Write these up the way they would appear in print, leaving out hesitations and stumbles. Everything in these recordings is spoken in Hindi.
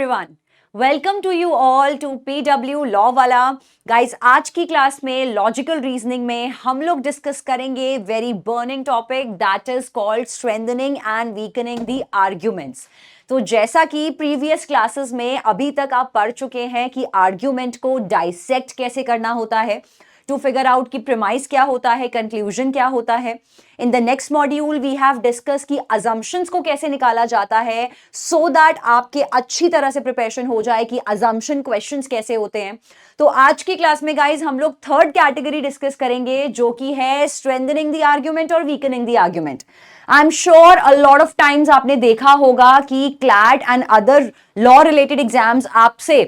Everyone, welcome to you all to PW law वाला। गाइस, आज की क्लास में लॉजिकल रीजनिंग में हम लोग डिस्कस करेंगे very burning topic that is called strengthening and weakening the arguments. तो जैसा कि प्रीवियस क्लासेस में अभी तक आप पढ़ चुके हैं कि आर्ग्यूमेंट को डाइसेक्ट कैसे करना होता है टू फिगर आउट कि प्रीमाइस क्या होता है, कंक्लूजन क्या होता है। In the next module we have discuss कि अजम्पशंस को कैसे निकाला जाता है सो दैट आपके अच्छी तरह से प्रिपरेशन हो जाए कि अजम्पशन क्वेश्चंस कैसे होते हैं। तो आज की क्लास में गाइज हम लोग थर्ड कैटेगरी डिस्कस करेंगे जो कि है स्ट्रेंथनिंग द आर्ग्यूमेंट और weakening the argument. I am sure a lot of times आपने देखा होगा कि CLAT and other law related exams आपसे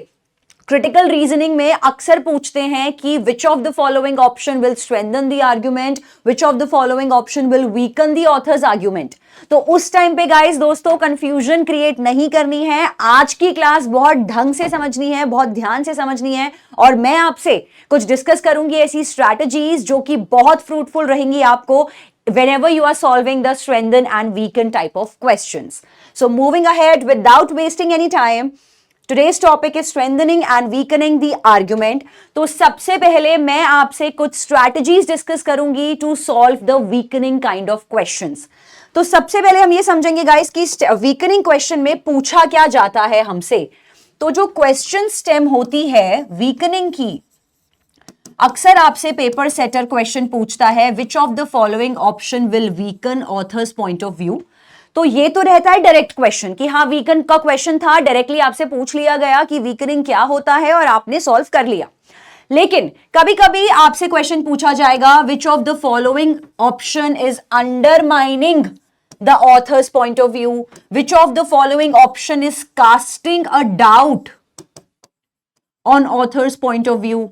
क्रिटिकल रीजनिंग में अक्सर पूछते हैं कि विच of the following option will strengthen the argument, which of the following option will weaken the author's argument. तो उस टाइम पे गाइस दोस्तों कंफ्यूजन क्रिएट नहीं करनी है। आज की क्लास बहुत ढंग से समझनी है, बहुत ध्यान से समझनी है और मैं आपसे कुछ डिस्कस करूंगी ऐसी स्ट्रैटेजीज जो कि बहुत फ्रूटफुल रहेंगी आपको whenever you are solving the strengthen and weaken type of questions. So moving ahead without wasting any time, today's topic is strengthening and weakening the argument. तो सबसे पहले मैं आपसे कुछ strategies डिस्कस करूंगी to solve the weakening kind of questions. तो सबसे पहले हम ये समझेंगे गाइस कि weakening question में पूछा क्या जाता है हमसे। तो जो question stem होती है weakening की, अक्सर आपसे पेपर सेटर क्वेश्चन पूछता है which of the following option will weaken authors point of view. तो ये तो रहता है डायरेक्ट क्वेश्चन कि हाँ वीकन का क्वेश्चन था, डायरेक्टली आपसे पूछ लिया गया कि वीकनिंग क्या होता है और आपने सॉल्व कर लिया। लेकिन कभी कभी आपसे क्वेश्चन पूछा जाएगा which of the following option is undermining the author's point of view, which of the following option is casting a doubt on authors point of view.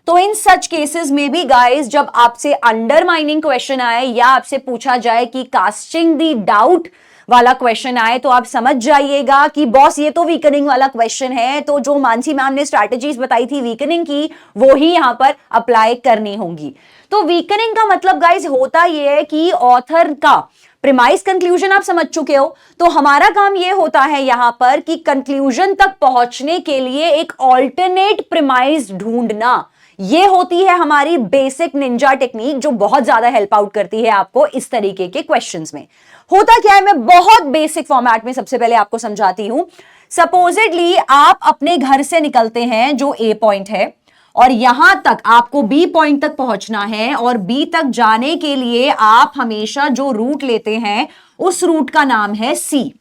तो इन सच केसेस में भी गाइस जब आपसे अंडरमाइनिंग क्वेश्चन आए या आपसे पूछा जाए कि कास्टिंग द डाउट वाला क्वेश्चन आए तो आप समझ जाइएगा कि बॉस ये तो वीकनिंग वाला क्वेश्चन है, तो जो मानसी मैम ने स्ट्रैटेजीज बताई थी वीकनिंग की वो ही यहां पर अप्लाई करनी होंगी। तो वीकनिंग का मतलब गाइस होता ये है कि ऑथर का प्रीमाइस कंक्लूजन आप समझ चुके हो, तो हमारा काम ये होता है यहां पर कि कंक्लूजन तक पहुंचने के लिए एक ऑल्टरनेट प्रीमाइस ढूंढना। ये होती है हमारी बेसिक निंजा टेक्निक जो बहुत ज्यादा हेल्प आउट करती है आपको इस तरीके के क्वेश्चंस में। होता क्या है, मैं बहुत बेसिक फॉर्मेट में सबसे पहले आपको समझाती हूं। सपोजिटली आप अपने घर से निकलते हैं जो ए पॉइंट है और यहां तक आपको बी पॉइंट तक पहुंचना है और बी तक जाने के लिए आप हमेशा जो रूट लेते हैं उस रूट का नाम है सी।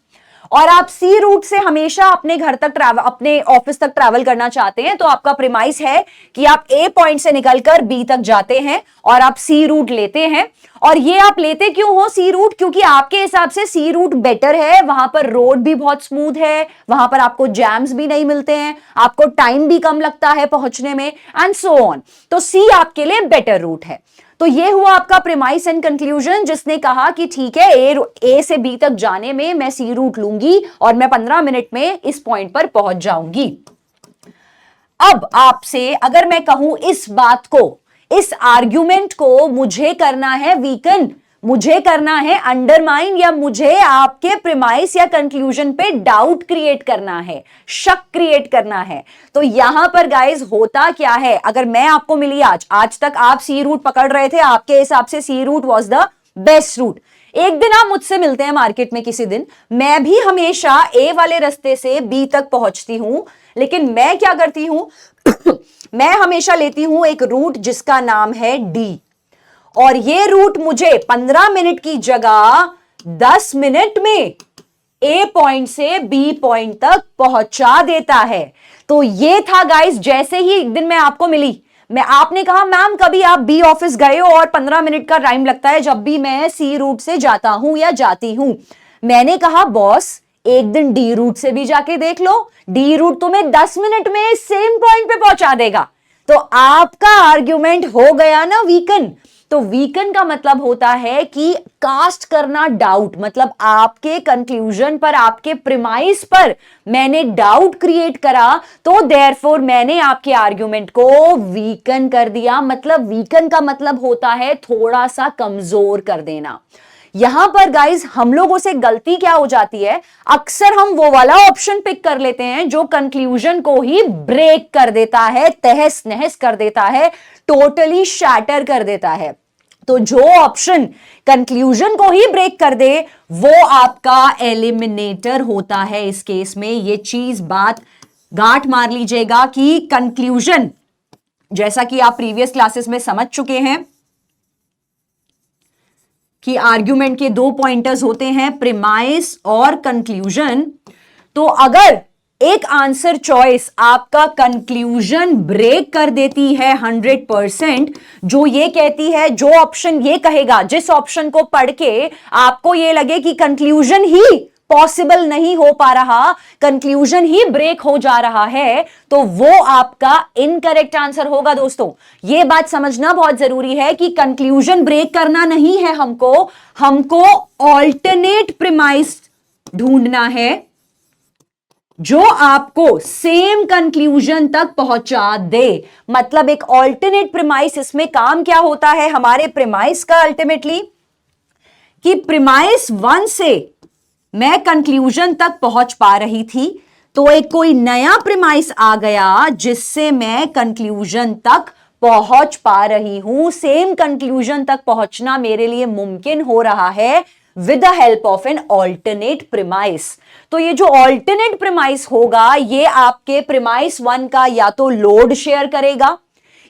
और आप सी रूट से हमेशा अपने घर तक अपने ऑफिस तक ट्रैवल करना चाहते हैं, तो आपका प्रीमाइस है कि आप ए पॉइंट से निकलकर बी तक जाते हैं और आप सी रूट लेते हैं। और ये आप लेते क्यों हो सी रूट? क्योंकि आपके हिसाब से सी रूट बेटर है, वहां पर रोड भी बहुत स्मूथ है, वहां पर आपको जैम्स भी नहीं मिलते हैं, आपको टाइम भी कम लगता है पहुंचने में एंड सो ऑन। तो सी आपके लिए बेटर रूट है। तो ये हुआ आपका प्रीमाइस एंड कंक्लूजन जिसने कहा कि ठीक है ए से बी तक जाने में मैं सी रूट लूंगी और मैं 15 मिनट में इस पॉइंट पर पहुंच जाऊंगी। अब आपसे अगर मैं कहूं इस बात को, इस आर्ग्यूमेंट को मुझे करना है वीकन, मुझे करना है अंडरमाइन, या मुझे आपके प्रीमाइस या कंक्लूजन पे डाउट क्रिएट करना है, शक क्रिएट करना है, तो यहां पर गाइस होता क्या है, अगर मैं आपको मिली आज तक आप सी रूट पकड़ रहे थे, आपके हिसाब से sea route was the best route. एक दिन आप मुझसे मिलते हैं मार्केट में किसी दिन, मैं भी हमेशा ए वाले रास्ते से बी तक पहुंचती हूं, लेकिन मैं क्या करती हूं मैं हमेशा लेती हूं एक रूट जिसका नाम है डी, और ये रूट मुझे 15 मिनट की जगह 10 मिनट में ए पॉइंट से बी पॉइंट तक पहुंचा देता है। तो ये था गाइस, जैसे ही एक दिन मैं आपको मिली, आपने कहा मैम कभी आप बी ऑफिस गए हो और 15 मिनट का टाइम लगता है जब भी मैं सी रूट से जाता हूं या जाती हूं। मैंने कहा बॉस एक दिन डी रूट से भी जाके देख लो, डी रूट तुम्हें 10 मिनट में सेम पॉइंट पे पहुंचा देगा। तो आपका आर्ग्यूमेंट हो गया ना वीकन। तो वीकन का मतलब होता है कि कास्ट करना डाउट, मतलब आपके कंक्लूजन पर, आपके प्रीमाइस पर मैंने डाउट क्रिएट करा, तो देयरफॉर मैंने आपके आर्ग्यूमेंट को वीकन कर दिया। मतलब वीकन का मतलब होता है थोड़ा सा कमजोर कर देना। यहां पर गाइज हम लोगों से गलती क्या हो जाती है, अक्सर हम वो वाला ऑप्शन पिक कर लेते हैं जो कंक्लूजन को ही ब्रेक कर देता है, तहस नहस कर देता है, टोटली शैटर कर देता है। तो जो ऑप्शन कंक्लूजन को ही ब्रेक कर दे वो आपका एलिमिनेटर होता है। इस केस में ये चीज बात गांठ मार लीजिएगा कि कंक्लूजन, जैसा कि आप प्रीवियस क्लासेस में समझ चुके हैं कि आर्ग्यूमेंट के दो पॉइंटर्स होते हैं, प्रीमाइस और कंक्लूजन। तो अगर एक आंसर चॉइस आपका कंक्लूजन ब्रेक कर देती है 100%, जो ये कहती है, जो ऑप्शन ये कहेगा, जिस ऑप्शन को पढ़ के आपको ये लगे कि कंक्लूजन ही पॉसिबल नहीं हो पा रहा, कंक्लूजन ही ब्रेक हो जा रहा है, तो वो आपका इनकरेक्ट आंसर होगा। दोस्तों ये बात समझना बहुत जरूरी है कि कंक्लूजन ब्रेक करना नहीं है, हमको ऑल्टरनेट प्रीमाइस ढूंढना है जो आपको सेम कंक्लूजन तक पहुंचा दे। मतलब एक ऑल्टरनेट प्रीमाइस, इसमें काम क्या होता है हमारे प्रीमाइस का अल्टीमेटली, कि प्रीमाइस 1 से मैं कंक्लूजन तक पहुंच पा रही थी, तो एक कोई नया प्रीमाइस आ गया जिससे मैं कंक्लूजन तक पहुंच पा रही हूं। सेम कंक्लूजन तक पहुंचना मेरे लिए मुमकिन हो रहा है with the help of an alternate premise. तो ये जो ऑल्टरनेट प्रीमाइस होगा ये आपके प्रीमाइस 1 का या तो लोड शेयर करेगा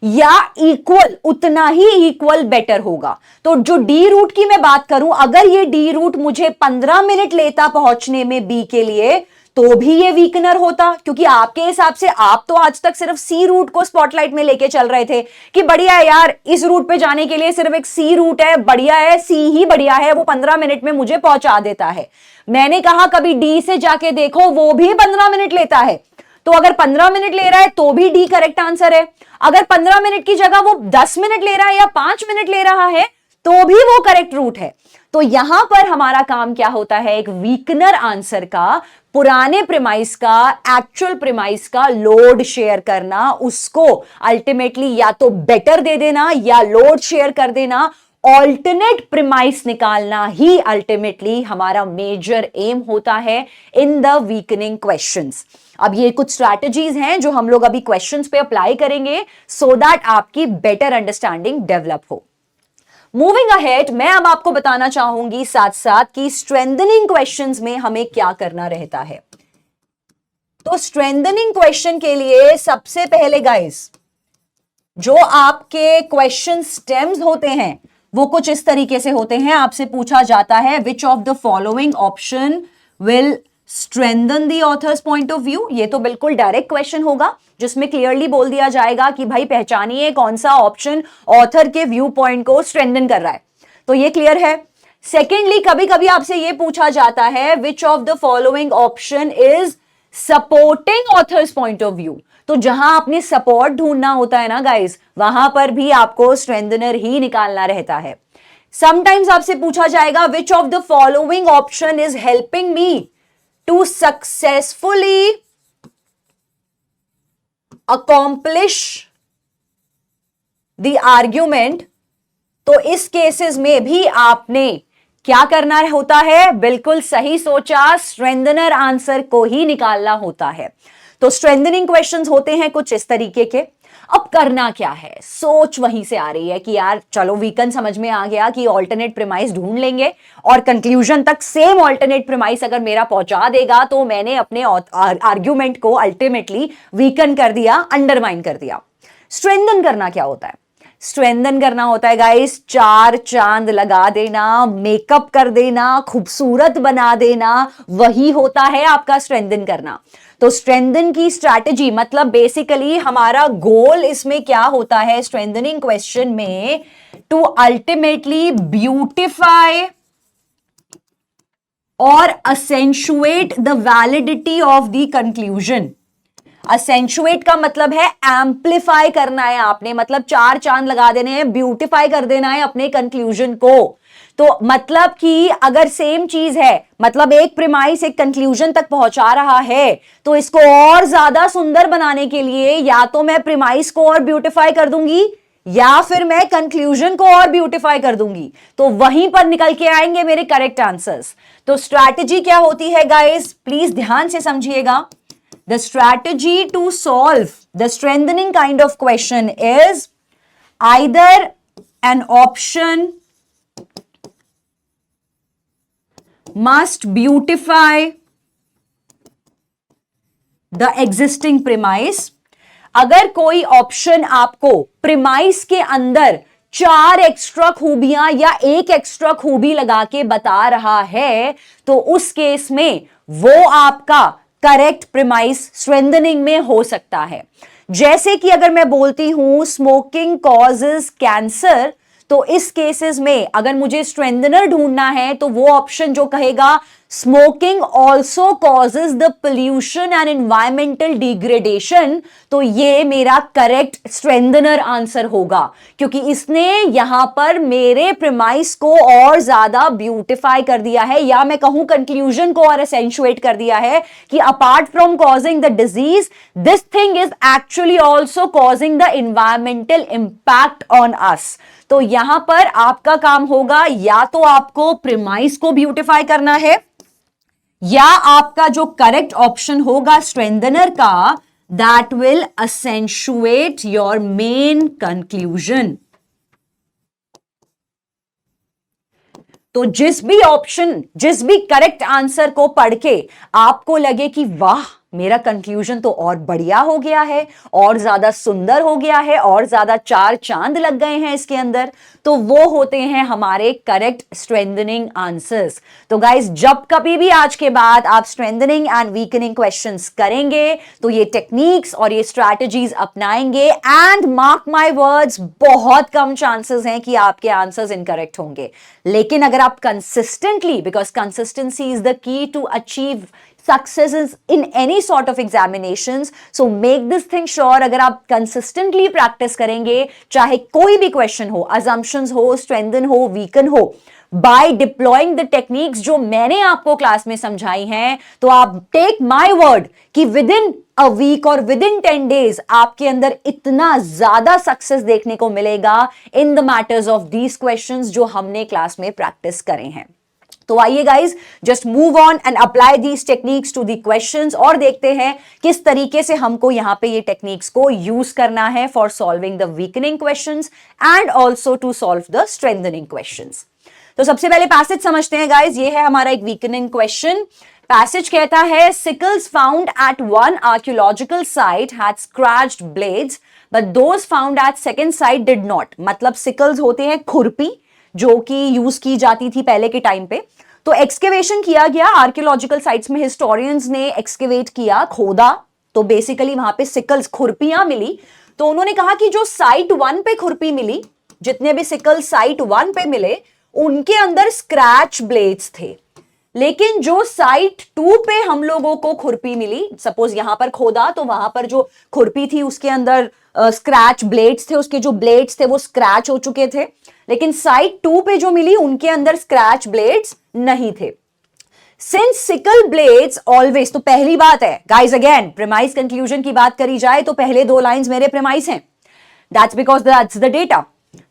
या इक्वल, उतना ही इक्वल बेटर होगा। तो जो डी रूट की मैं बात करूं, अगर ये डी रूट मुझे 15 मिनट लेता पहुंचने में बी के लिए, तो भी ये वीकनर होता, क्योंकि आपके हिसाब से आप तो आज तक सिर्फ सी रूट को स्पॉटलाइट में लेके चल रहे थे कि बढ़िया है यार, इस रूट पे जाने के लिए सिर्फ एक सी रूट है, बढ़िया है, सी ही बढ़िया है, वो 15 मिनट में मुझे पहुंचा देता है। मैंने कहा कभी डी से जाके देखो, वो भी 15 मिनट लेता है। तो अगर 15 मिनट ले रहा है तो भी डी करेक्ट आंसर है, अगर 15 मिनट की जगह वो 10 मिनट ले रहा है या 5 मिनट ले रहा है तो भी वो करेक्ट रूट है। तो यहां पर हमारा काम क्या होता है, एक वीकनर आंसर का, पुराने प्रीमाइस का, एक्चुअल प्रीमाइस का लोड शेयर करना, उसको अल्टीमेटली या तो बेटर दे देना या लोड शेयर कर देना, ऑल्टरनेट प्रीमाइस निकालना ही अल्टीमेटली हमारा मेजर एम होता है इन द वीकनिंग क्वेश्चंस। अब ये कुछ स्ट्रैटेजीज हैं जो हम लोग अभी क्वेश्चंस पे अप्लाई करेंगे सो दैट आपकी बेटर अंडरस्टैंडिंग डेवलप हो। मूविंग अहेड, मैं अब आपको बताना चाहूंगी साथ साथ कि स्ट्रेंथनिंग क्वेश्चंस में हमें क्या करना रहता है। तो स्ट्रेंथनिंग क्वेश्चन के लिए सबसे पहले गाइस, जो आपके क्वेश्चन स्टेम्स होते हैं वो कुछ इस तरीके से होते हैं। आपसे पूछा जाता है which of the following option will strengthen the author's point of view. ये तो बिल्कुल डायरेक्ट क्वेश्चन होगा जिसमें क्लियरली बोल दिया जाएगा कि भाई पहचानिए कौन सा ऑप्शन ऑथर के व्यू पॉइंट को स्ट्रेंथन कर रहा है, तो ये क्लियर है। सेकेंडली, कभी कभी आपसे ये पूछा जाता है which of the following option is supporting authors point of view. तो जहां आपने सपोर्ट ढूंढना होता है ना गाइस, वहां पर भी आपको स्ट्रेंथनर ही निकालना रहता है। समटाइम्स आपसे पूछा जाएगा which of the following option is helping me to successfully accomplish the argument. तो इस केसेस में भी आपने क्या करना होता है, बिल्कुल सही सोचा, स्ट्रेंथनर आंसर को ही निकालना होता है। तो स्ट्रेंथनिंग क्वेश्चंस होते हैं कुछ इस तरीके के। अब करना क्या है, सोच वहीं से आ रही है कि यार चलो वीकन समझ में आ गया कि ऑल्टरनेट प्रीमाइस ढूंढ लेंगे और कंक्लूजन तक सेम ऑल्टरनेट प्रीमाइस अगर मेरा पहुंचा देगा तो मैंने अपने आर्ग्यूमेंट को अल्टीमेटली वीकन कर दिया, अंडरमाइन कर दिया। स्ट्रेंथन करना क्या होता है, स्ट्रेंथन करना होता है गाइस 4 चांद लगा देना, मेकअप कर देना, खूबसूरत बना देना, वही होता है आपका स्ट्रेंथन करना। तो स्ट्रेंथन की स्ट्रैटेजी मतलब बेसिकली हमारा गोल इसमें क्या होता है स्ट्रेंथनिंग क्वेश्चन में, टू अल्टीमेटली ब्यूटिफाई और accentuate the validity of the conclusion. Accentuate का मतलब है एम्पलीफाई करना है आपने, मतलब 4 चांद लगा देने हैं, ब्यूटिफाई कर देना है अपने कंक्लूजन को। तो मतलब कि अगर सेम चीज है, मतलब एक प्रीमाइस एक कंक्लूजन तक पहुंचा रहा है, तो इसको और ज्यादा सुंदर बनाने के लिए या तो मैं प्रीमाइस को और ब्यूटिफाई कर दूंगी या फिर मैं कंक्लूजन को और ब्यूटिफाई कर दूंगी, तो वहीं पर निकल के आएंगे मेरे करेक्ट आंसर्स। तो स्ट्रैटेजी क्या होती है गाइस, प्लीज ध्यान से समझिएगा। The strategy to solve the strengthening kind of question is either an option must beautify the existing premise। अगर कोई ऑप्शन आपको प्रिमाइस के अंदर 4 एक्स्ट्रा खूबियां या एक एक्स्ट्रा खूबी लगा के बता रहा है, तो उस केस में वो आपका करेक्ट प्रिमाइस स्ट्रेंथनिंग में हो सकता है। जैसे कि अगर मैं बोलती हूं स्मोकिंग कॉजेज कैंसर, तो इस केसेस में अगर मुझे स्ट्रेंथनर ढूंढना है तो वो ऑप्शन जो कहेगा smoking also causes the pollution and environmental degradation, तो ये मेरा करेक्ट स्ट्रेंथनर आंसर होगा, क्योंकि इसने यहां पर मेरे प्रिमाइस को और ज्यादा ब्यूटिफाई कर दिया है, या मैं कहूं कंक्लूजन को और एसेंशुएट कर दिया है कि apart from causing the disease, this thing is actually also causing the environmental impact on us. तो यहां पर आपका काम होगा या तो आपको प्रिमाइस को ब्यूटिफाई करना है, या आपका जो करेक्ट ऑप्शन होगा स्ट्रेंथनर का, that will accentuate your main conclusion. तो जिस भी करेक्ट आंसर को पढ़ के आपको लगे कि वाह मेरा कंक्लूजन तो और बढ़िया हो गया है, और ज्यादा सुंदर हो गया है, और ज्यादा 4 चांद लग गए हैं इसके अंदर, तो वो होते हैं हमारे करेक्ट स्ट्रेंथनिंग आंसर्स। तो गाइस, जब कभी भी आज के बाद आप स्ट्रेंथनिंग एंड वीकनिंग क्वेश्चंस करेंगे तो ये टेक्निक्स और ये स्ट्रैटेजीज अपनाएंगे, एंड मार्क माय वर्ड्स, बहुत कम चांसेस हैं कि आपके आंसर्स इनकरेक्ट होंगे। लेकिन अगर आप consistently, because consistency is the key to achieve successes in any sort of examinations, so make this thing sure, अगर आप consistently practice करेंगे, चाहे कोई भी question हो, assumptions हो, strengthen हो, weaken हो, by deploying the techniques जो मैंने आपको क्लास में समझाई हैं, तो आप take my word कि within a week और within 10 days आपके अंदर इतना ज्यादा सक्सेस देखने को मिलेगा in the matters of these questions जो हमने क्लास में प्रैक्टिस करे हैं। तो आइए guys, just move on and apply these techniques to the questions, और देखते हैं किस तरीके से हमको यहां पे ये टेक्निक्स को यूज करना है for solving the weakening questions and also to solve the strengthening questions. तो सबसे पहले पैसेज समझते हैं गाइज। ये है हमारा एक वीकनिंग क्वेश्चन। पैसेज कहता है sicles found at one archaeological site had scratched blades but those found at second site did not. मतलब सिकल्स होते हैं खुरपी जो कि यूज की जाती थी पहले के टाइम पे। तो एक्सकेवेशन किया गया आर्कियोलॉजिकल साइट्स में, हिस्टोरियंस ने एक्सकेवेट किया, खोदा, तो बेसिकली वहां पे सिकल्स खुरपियां मिली। तो उन्होंने कहा कि जो साइट 1 पे खुरपी मिली, जितने भी सिकल साइट 1 पे मिले, उनके अंदर स्क्रैच ब्लेड्स थे। लेकिन जो साइट 2 पे हम लोगों को खुरपी मिली, सपोज यहां पर खोदा तो वहां पर जो खुरपी थी उसके अंदर स्क्रैच ब्लेड्स थे, उसके जो ब्लेड्स थे वो स्क्रैच हो चुके थे। लेकिन साइट 2 पे जो मिली उनके अंदर स्क्रैच ब्लेड्स नहीं थे। सिंस सिकल ब्लेड्स ऑलवेज, तो पहली बात है गाइस, अगेन प्रीमाइस कंक्लूजन की बात करी जाए तो पहले 2 लाइंस मेरे प्रीमाइस हैं, that's because that's the data.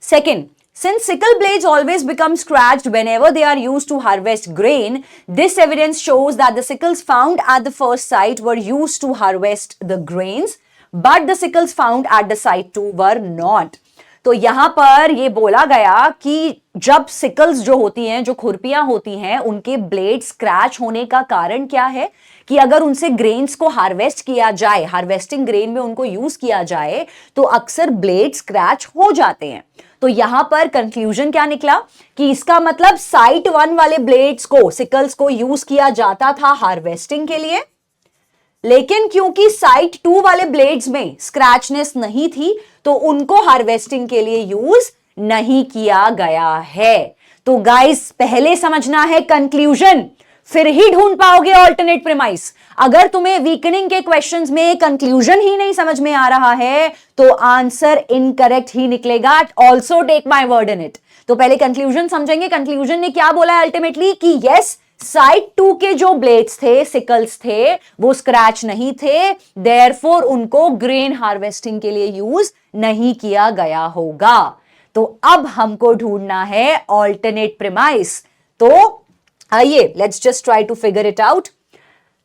Second, since sickle blades always become scratched whenever they are used to harvest grain, this evidence shows that the sickles found at the first site were used to harvest the grains, but the sickles found at the site 2 were not. तो यहां पर ये बोला गया कि जब सिकल्स जो होती हैं, जो खुरपियां होती हैं, उनके ब्लेड स्क्रैच होने का कारण क्या है कि अगर उनसे ग्रेन्स को हार्वेस्ट किया जाए, हार्वेस्टिंग ग्रेन में उनको यूज किया जाए, तो अक्सर ब्लेड स्क्रैच हो जाते हैं। तो यहां पर कंक्लूजन क्या निकला कि इसका मतलब साइट 1 वाले ब्लेड्स को, सिकल्स को यूज किया जाता था हार्वेस्टिंग के लिए, लेकिन क्योंकि साइट 2 वाले ब्लेड्स में स्क्रैचनेस नहीं थी तो उनको हार्वेस्टिंग के लिए यूज नहीं किया गया है। तो गाइस, पहले समझना है कंक्लूजन, फिर ही ढूंढ पाओगे ऑल्टरनेट प्रीमाइस। अगर तुम्हें वीकनिंग के क्वेश्चंस में कंक्लूजन ही नहीं समझ में आ रहा है तो आंसर इनकरेक्ट ही निकलेगा। Also take my word in it. तो पहले कंक्लूजन समझेंगे। कंक्लूजन ने क्या बोला है अल्टीमेटली कि यस, साइड 2 के जो ब्लेड्स थे, सिकल्स थे, वो स्क्रैच नहीं थे, देयरफॉर उनको ग्रेन हार्वेस्टिंग के लिए यूज नहीं किया गया होगा। तो अब हमको ढूंढना है ऑल्टरनेट प्रिमाइस। तो आइए, let's just try to figure it out.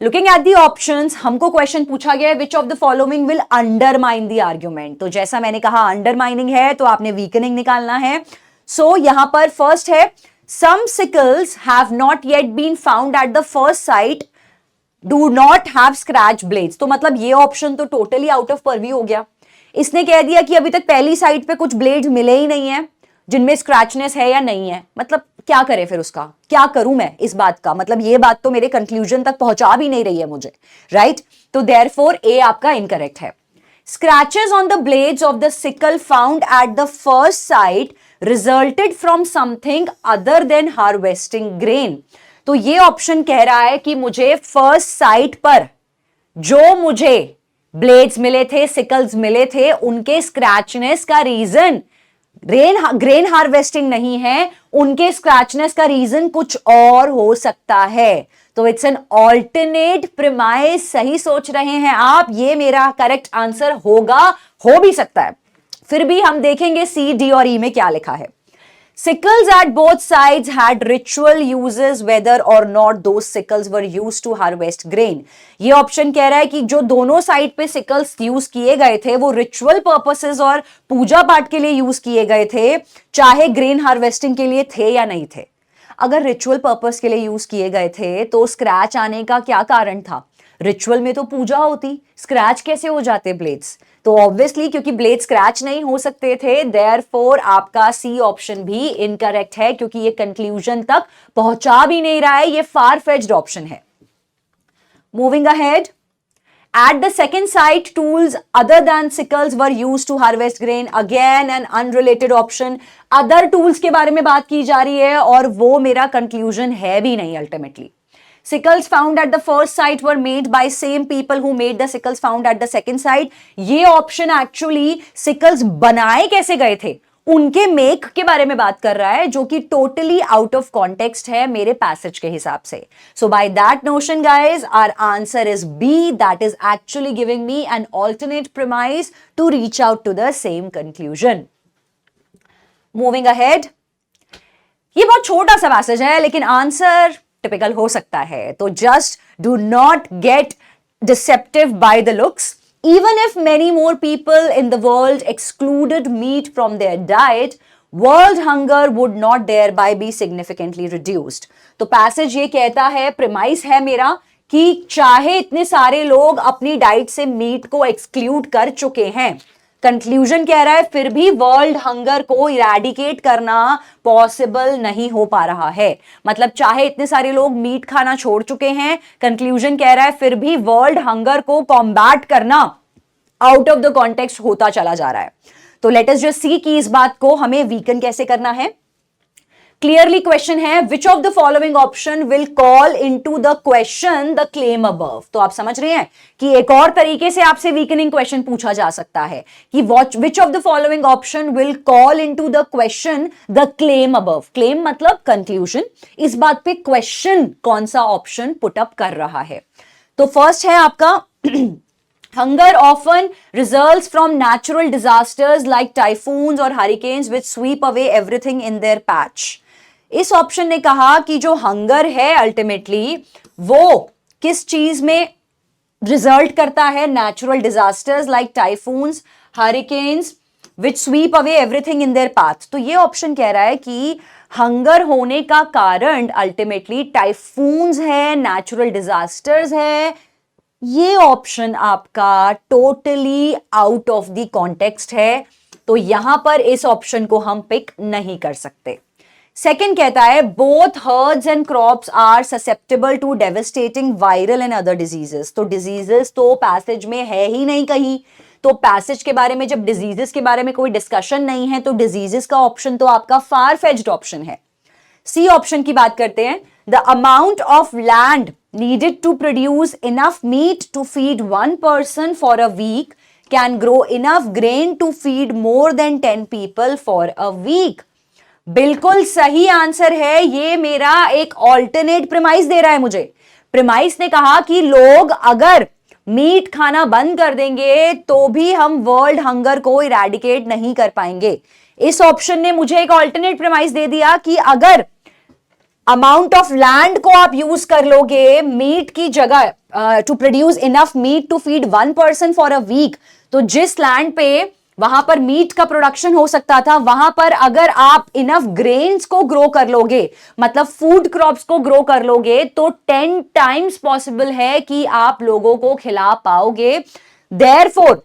Looking at the options, हमको क्वेश्चन पूछा गया है which of the following will undermine the argument. तो जैसा मैंने कहा अंडरमाइनिंग है तो आपने वीकनिंग निकालना है। सो यहां पर फर्स्ट है some sickles have not yet been found at the first sight do not have scratch blades। तो मतलब ये ऑप्शन तो टोटली आउट ऑफ परव्यू हो गया। इसने कह दिया कि अभी तक पहली साइट पे कुछ ब्लेड्स मिले ही नहीं है जिनमें स्क्रैचनेस है या नहीं है। मतलब क्या करें फिर, उसका क्या करूं मैं इस बात का, मतलब ये बात तो मेरे कंक्लूजन तक पहुंचा भी नहीं रही है मुझे, राइट। तो देयरफॉर ए आपका इनकरेक्ट है। Scratches on the blades of the sickle found at the first sight resulted from something other than harvesting grain। तो ये ऑप्शन कह रहा है कि मुझे फर्स्ट साइट पर जो मुझे ब्लेड्स मिले थे, सिकल्स मिले थे, उनके स्क्रैचनेस का रीजन ग्रेन हार्वेस्टिंग नहीं है, उनके स्क्रैचनेस का रीजन कुछ और हो सकता है। तो इट्स एन ऑल्टरनेट प्रिमाइस। सही सोच रहे हैं आप, ये मेरा करेक्ट आंसर होगा, हो भी सकता है। फिर भी हम देखेंगे सी, डी और ई में क्या लिखा है। Sickles at both sides had ritual uses whether or not those sickles were used to harvest grain। ये ऑप्शन कह रहा है कि जो दोनों साइड पे सिकल्स यूज किए गए थे वो रिचुअल पर्पसेस और पूजा पाठ के लिए यूज किए गए थे, चाहे ग्रेन हार्वेस्टिंग के लिए थे या नहीं थे। अगर रिचुअल पर्पस के लिए यूज किए गए थे तो स्क्रैच आने का क्या कारण था? रिचुअल में तो पूजा होती, स्क्रैच कैसे हो जाते ब्लेड्स? तो ऑब्वियसली क्योंकि ब्लेड स्क्रैच नहीं हो सकते थे, देयरफॉर आपका सी ऑप्शन भी इनकरेक्ट है, क्योंकि ये कंक्लूजन तक पहुंचा भी नहीं रहा है, ये फार फेच्ड ऑप्शन है। Moving ahead, at the second site tools other than sickles were used to harvest grain। again an unrelated option, other tools के बारे में बात की जा रही है और वो मेरा कंक्लूजन है भी नहीं ultimately. Sickles found at the first site were made by same people who made the sickles found at the second site। ये ऑप्शन एक्चुअली sickles बनाए कैसे गए थे उनके मेक के बारे में बात कर रहा है, जो कि टोटली आउट ऑफ कॉन्टेक्स्ट है मेरे पैसेज के हिसाब से। So by that notion guys our answer is B, that is actually giving me an alternate premise to reach out to the same conclusion. Moving ahead, ये बहुत छोटा सा पैसेज है लेकिन आंसर टिपिकल हो सकता है, तो just do not gate deceptive by the looks. Even if many more people in the world excluded meat from their diet, world hunger would not thereby be significantly reduced। तो पैसेज ये कहता है, प्रिमाइस है मेरा, कि चाहे इतने सारे लोग अपनी डाइट से मीट को एक्सक्लूड कर चुके हैं, कंक्लूजन कह रहा है फिर भी वर्ल्ड हंगर को इरेडिकेट करना पॉसिबल नहीं हो पा रहा है। मतलब चाहे इतने सारे लोग मीट खाना छोड़ चुके हैं, कंक्लूजन कह रहा है फिर भी वर्ल्ड हंगर को कॉम्बैट करना आउट ऑफ द कॉन्टेक्स्ट होता चला जा रहा है। तो लेट अस जस्ट सी कि इस बात को हमें वीकन कैसे करना है। क्लियरली क्वेश्चन है, which of the following option will call into the question the claim above. तो आप समझ रहे हैं कि एक और तरीके से आपसे वीकनिंग क्वेश्चन पूछा जा सकता है कि विच of the following option will call into the question the claim above. Claim मतलब कंक्लूजन, इस बात पे क्वेश्चन कौन सा ऑप्शन पुट अप कर रहा है। तो फर्स्ट है आपका Hunger often results from natural disasters like typhoons or hurricanes which sweep away everything in their patch। इस ऑप्शन ने कहा कि जो हंगर है अल्टीमेटली वो किस चीज में रिजल्ट करता है? Natural disasters like typhoons, hurricanes which sweep away everything in their path. तो ये ऑप्शन कह रहा है कि हंगर होने का कारण अल्टीमेटली टाइफून्स है, नेचुरल डिजास्टर्स है। ये ऑप्शन आपका totally out of the context है, तो यहां पर इस ऑप्शन को हम पिक नहीं कर सकते। सेकंड कहता है, both herds and crops are susceptible to devastating viral and other diseases. तो डिजीजेस तो पैसेज में है ही नहीं कहीं, तो पैसेज के बारे में जब डिजीजेस के बारे में कोई डिस्कशन नहीं है तो डिजीजेस का ऑप्शन तो आपका फार फेच्ड ऑप्शन है। सी ऑप्शन की बात करते हैं, the amount of land needed to produce enough meat to feed one person for a week can grow enough grain to feed more than 10 people for a week। बिल्कुल सही आंसर है। ये मेरा एक ऑल्टरनेट प्रेमाइस दे रहा है मुझे। प्रेमाइस ने कहा कि लोग अगर मीट खाना बंद कर देंगे तो भी हम वर्ल्ड हंगर को इरेडिकेट नहीं कर पाएंगे। इस ऑप्शन ने मुझे एक ऑल्टरनेट प्रेमाइस दे दिया कि अगर अमाउंट ऑफ लैंड को आप यूज कर लोगे मीट की जगह to produce enough meat to feed 1 person for a week, तो जिस लैंड पे वहां पर मीट का प्रोडक्शन हो सकता था वहां पर अगर आप इनफ ग्रेन्स को ग्रो कर लोगे, मतलब फूड क्रॉप्स को ग्रो कर लोगे, तो 10 टाइम्स पॉसिबल है कि आप लोगों को खिला पाओगे। देयरफॉर,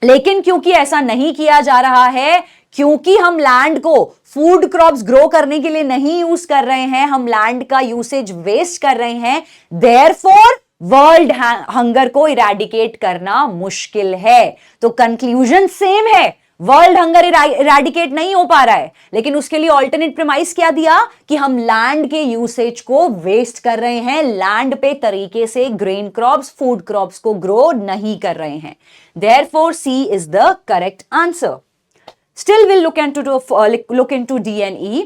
लेकिन क्योंकि ऐसा नहीं किया जा रहा है, क्योंकि हम लैंड को फूड क्रॉप्स ग्रो करने के लिए नहीं यूज कर रहे हैं, हम लैंड का यूसेज वेस्ट कर रहे हैं, देयरफॉर वर्ल्ड हंगर को इरेडिकेट करना मुश्किल है। तो कंक्लूजन सेम है, वर्ल्ड हंगर इरेडिकेट नहीं हो पा रहा है, लेकिन उसके लिए ऑल्टरनेट प्रेमाइस क्या दिया कि हम लैंड के यूसेज को वेस्ट कर रहे हैं, लैंड पे तरीके से ग्रेन क्रॉप्स, फूड क्रॉप्स को ग्रो नहीं कर रहे हैं। Therefore C is the correct answer. Still, we'll look into D and E.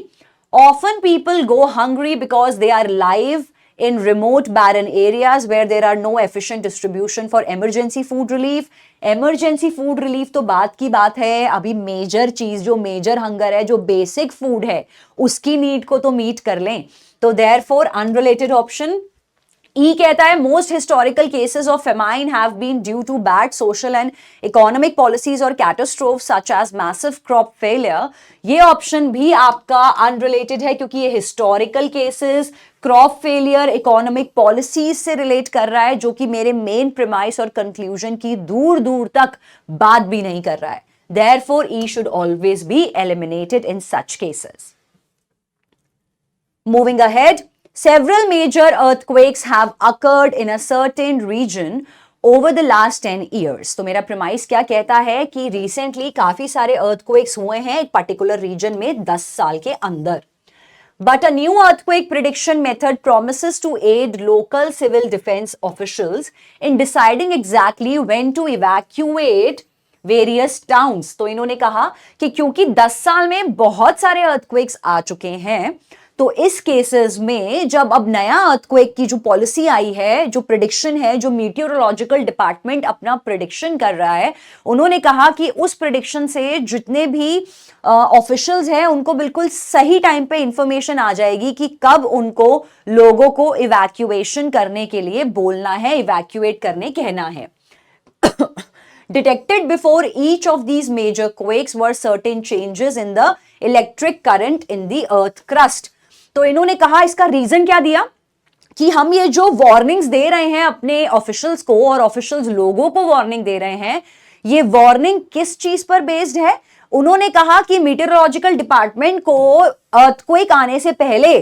Often people go hungry because they are live in remote barren areas where there are no efficient distribution for emergency food relief. Emergency food relief तो बात की बात है, अभी मेजर चीज जो मेजर हंगर है, जो बेसिक फूड है, उसकी नीड को तो मीट कर लें। तो therefore unrelated option ई कहता है most historical cases of famine have been due to bad social and economic policies or catastrophe such as massive crop failure. ये ऑप्शन भी आपका अनरिलेटेड है क्योंकि ये historical cases, crop failure, economic policies से रिलेट कर रहा है, जो कि मेरे मेन प्रेमाइस और कंक्लूजन की दूर दूर तक बात भी नहीं कर रहा है। Therefore E should always be eliminated in such cases. Moving ahead, several major earthquakes have occurred in a certain region over the last 10 years. तो मेरा premise क्या कहता है कि recently काफी सारे earthquakes हुए हैं एक particular region में 10 साल के अंदर. But a new earthquake prediction method promises to aid local civil defense officials in deciding exactly when to evacuate various towns. तो इन्होंने कहा कि क्योंकि 10 साल में बहुत सारे earthquakes आ चुके हैं, तो इस केसेस में जब अब नया अर्थक्वेक की जो पॉलिसी आई है, जो प्रेडिक्शन है, जो मीटियोरोलॉजिकल डिपार्टमेंट अपना प्रेडिक्शन कर रहा है, उन्होंने कहा कि उस प्रेडिक्शन से जितने भी ऑफिशियल्स हैं उनको बिल्कुल सही टाइम पे इंफॉर्मेशन आ जाएगी कि कब उनको लोगों को इवैक्यूएशन करने के लिए बोलना है, इवैक्यूएट करने कहना है। Detected before each of these major quakes were certain changes in the electric current in the earth crust. तो इन्होंने कहा इसका रीजन क्या दिया कि हम ये जो वार्निंग्स दे रहे हैं अपने ऑफिशियल्स को और ऑफिशियल्स लोगों को वार्निंग दे रहे हैं, ये वार्निंग किस चीज पर बेस्ड है? उन्होंने कहा कि मीटेरोलॉजिकल डिपार्टमेंट को अर्थक्वेक आने से पहले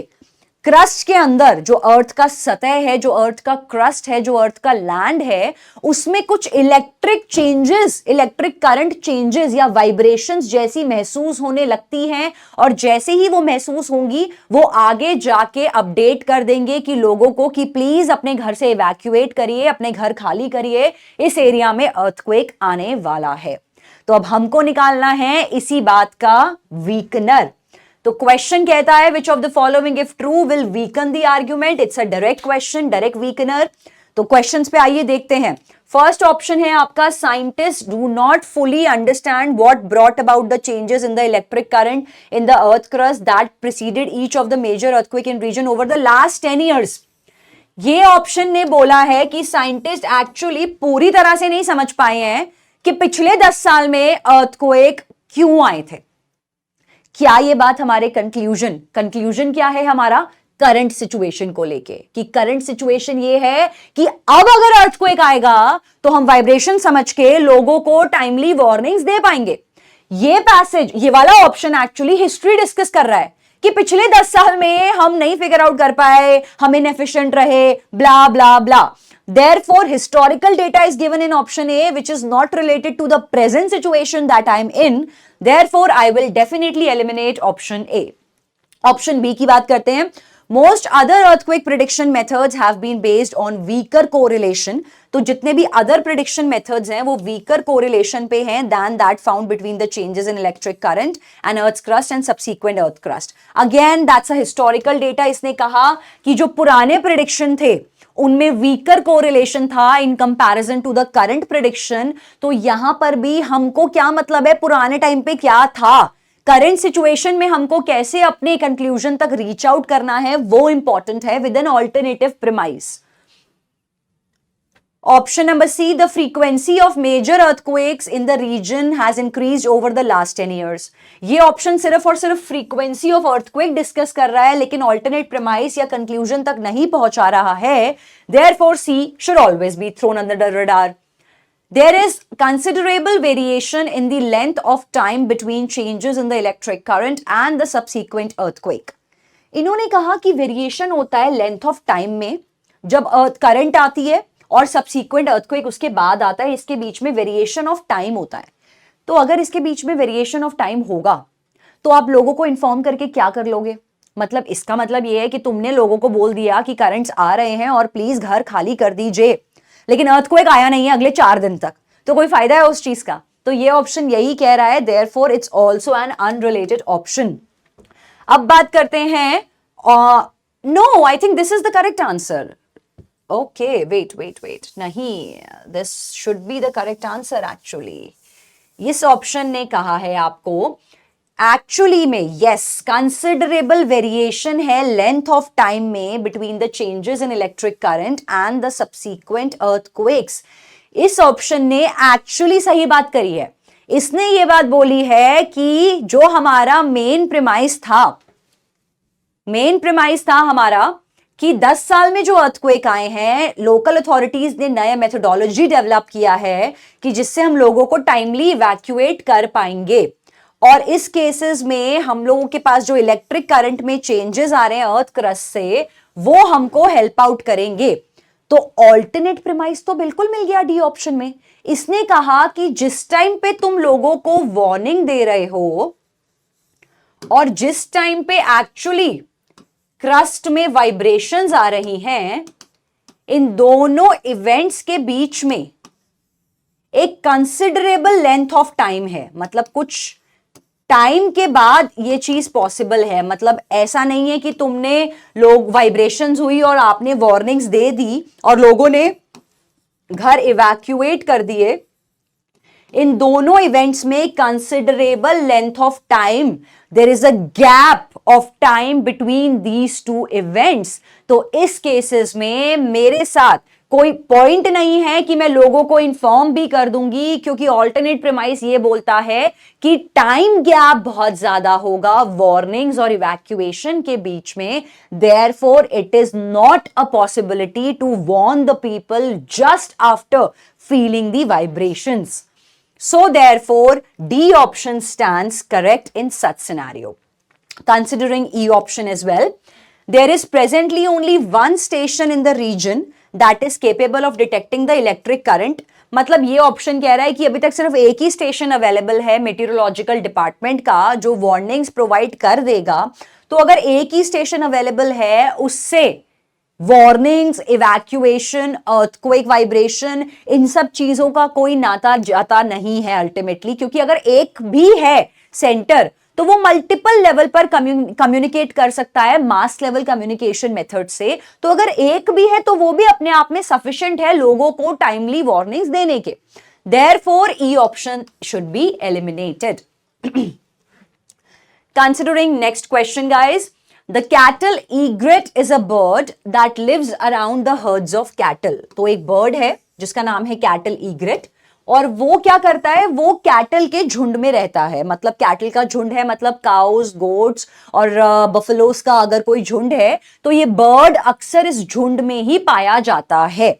क्रस्ट के अंदर जो अर्थ का सतह है, जो अर्थ का क्रस्ट है, जो अर्थ का लैंड है, उसमें कुछ electric changes, electric current changes या वाइब्रेशंस जैसी महसूस होने लगती हैं, और जैसे ही वो महसूस होंगी वो आगे जाके अपडेट कर देंगे कि लोगों को कि प्लीज अपने घर से इवैक्यूएट करिए, अपने घर खाली करिए, इस एरिया में अर्थक्वेक आने वाला है। तो अब हमको निकालना है इसी बात का वीकनर। तो क्वेश्चन कहता है which of the following if true will weaken the argument. It's a direct question, direct weakener. तो क्वेश्चंस पे आइए देखते हैं। फर्स्ट ऑप्शन है आपका scientist do not fully understand what brought about the changes in the electric current in the earth crust that preceded each of the major earthquake in region over the last 10 years. ये ऑप्शन ने बोला है कि साइंटिस्ट एक्चुअली पूरी तरह से नहीं समझ पाए हैं कि पिछले 10 साल में अर्थक्वेक क्यों आए थे। क्या ये बात हमारे कंक्लूजन क्या है हमारा करंट सिचुएशन को लेके, कि करंट सिचुएशन ये है कि अब अगर अर्थक्वेक आएगा तो हम वाइब्रेशन समझ के लोगों को टाइमली वार्निंग्स दे पाएंगे। ये पैसेज, ये वाला ऑप्शन एक्चुअली हिस्ट्री डिस्कस कर रहा है कि पिछले 10 साल में हम नहीं फिगर आउट कर पाए, हम इनएफिशिएंट रहे, ब्ला ब्ला ब्ला। Therefore, historical data is given in option A, which is not related to the present situation that I am in. Therefore, I will definitely eliminate option A. Option B की बात करते हैं। Most other earthquake prediction methods have been based on weaker correlation. तो जितने भी other prediction methods हैं वो weaker correlation पे हैं than that found between the changes in electric current and earth's crust and subsequent earth crust. Again, that's a historical data. इसने कहा कि जो पुराने prediction थे उनमें वीकर कोरिलेशन था in comparison to the current prediction. तो यहां पर भी हमको क्या मतलब है, पुराने टाइम पे क्या था, करंट सिचुएशन में हमको कैसे अपने कंक्लूजन तक रीच आउट करना है, वो इंपॉर्टेंट है with an alternative premise. Option number C, the frequency of major earthquakes in the region has increased over the last 10 years. ये ऑप्शन सिर्फ और सिर्फ फ्रीक्वेंसी ऑफ अर्थक्वेक डिस्कस कर रहा है लेकिन ऑल्टरनेट प्रीमाइस या कंक्लूजन तक नहीं पहुंचा रहा है. Therefore C should always be thrown under the radar. There is considerable variation in the length of time between changes in the electric current and the subsequent earthquake. इन्होंने कहा कि वेरिएशन होता है लेंथ ऑफ टाइम में, जब अर्थ करंट आती है और सबसीक्वेंट अर्थक्वेक उसके बाद आता है, इसके बीच में वेरिएशन ऑफ टाइम होता है. तो अगर इसके बीच में वेरिएशन ऑफ टाइम होगा तो आप लोगों को इन्फॉर्म करके क्या कर लोगे, मतलब इसका मतलब ये है कि तुमने लोगों को बोल दिया कि करंट्स आ रहे हैं और प्लीज घर खाली कर दीजिए, लेकिन अर्थक्वेक आया नहीं है अगले 4 दिन तक, तो कोई फायदा है उस चीज का. तो ये ऑप्शन यही कह रहा है, therefore it's also an unrelated option. अब बात करते हैं, no I think this is the correct answer. Okay wait, नहीं, this should be the correct answer actually. इस ऑप्शन ने कहा है आपको एक्चुअली में यस, कंसिडरेबल वेरिएशन है लेंथ ऑफ टाइम में between the changes in electric current and the subsequent earthquakes. इस ऑप्शन ने एक्चुअली सही बात करी है. इसने ये बात बोली है कि जो हमारा मेन प्रीमाइस था हमारा कि 10 साल में जो अर्थक्वेक आए हैं, लोकल अथॉरिटीज ने नया मेथोडोलॉजी डेवलप किया है कि जिससे हम लोगों को टाइमली इवैक्यूएट कर पाएंगे. और इस केसेस में हम लोगों के पास जो इलेक्ट्रिक करंट में चेंजेस आ रहे हैं अर्थ क्रस्ट से, वो हमको हेल्प आउट करेंगे. तो ऑल्टरनेट प्रीमाइस तो बिल्कुल मिल गया डी ऑप्शन में. इसने कहा कि जिस टाइम पे तुम लोगों को वार्निंग दे रहे हो और जिस टाइम पे एक्चुअली क्रस्ट में वाइब्रेशंस आ रही हैं, इन दोनों इवेंट्स के बीच में एक कंसिडरेबल लेंथ ऑफ टाइम है. मतलब कुछ टाइम के बाद ये चीज पॉसिबल है. मतलब ऐसा नहीं है कि तुमने लोग वाइब्रेशंस हुई और आपने वार्निंग्स दे दी और लोगों ने घर इवैक्यूएट कर दिए. इन दोनों इवेंट्स में considerable length of time, there is a gap of time between these two events. तो इस केसेस में मेरे साथ कोई पॉइंट नहीं है कि मैं लोगों को इन्फॉर्म भी कर दूंगी, क्योंकि ऑल्टरनेट प्रीमाइस ये बोलता है कि टाइम गैप बहुत ज्यादा होगा वार्निंग्स और इवैक्यूएशन के बीच में. Therefore it is not a possibility to warn the people just after feeling the vibrations. So therefore, D option stands correct in such scenario. Considering E option as well, there is presently only one station in the region that is capable of detecting the electric current. मतलब ये ऑप्शन कह रहा है कि अभी तक सिर्फ एक ही स्टेशन अवेलेबल है मेटीरोलॉजिकल डिपार्टमेंट का जो वार्निंग्स प्रोवाइड कर देगा. तो अगर एक ही स्टेशन अवेलेबल है, उससे वार्निंग्स, इवैक्यूएशन, अर्थक्वेक वाइब्रेशन, इन सब चीजों का कोई नाता जाता नहीं है अल्टीमेटली. क्योंकि अगर एक भी है सेंटर तो वो मल्टीपल लेवल पर कम्युनिकेट कर सकता है मास लेवल कम्युनिकेशन मेथड से. तो अगर एक भी है तो वो भी अपने आप में सफिशिएंट है लोगों को टाइमली वार्निंग्स देने के. Therefore E option should be eliminated. Considering next question guys, The cattle egret is a bird that lives around the herds of cattle. तो एक बर्ड है जिसका नाम है कैटल ईग्रेट, और वो क्या करता है, वो कैटल के झुंड में रहता है. मतलब कैटल का झुंड है, मतलब काउस, गोट्स और बफलोस का अगर कोई झुंड है तो ये बर्ड अक्सर इस झुंड में ही पाया जाता है.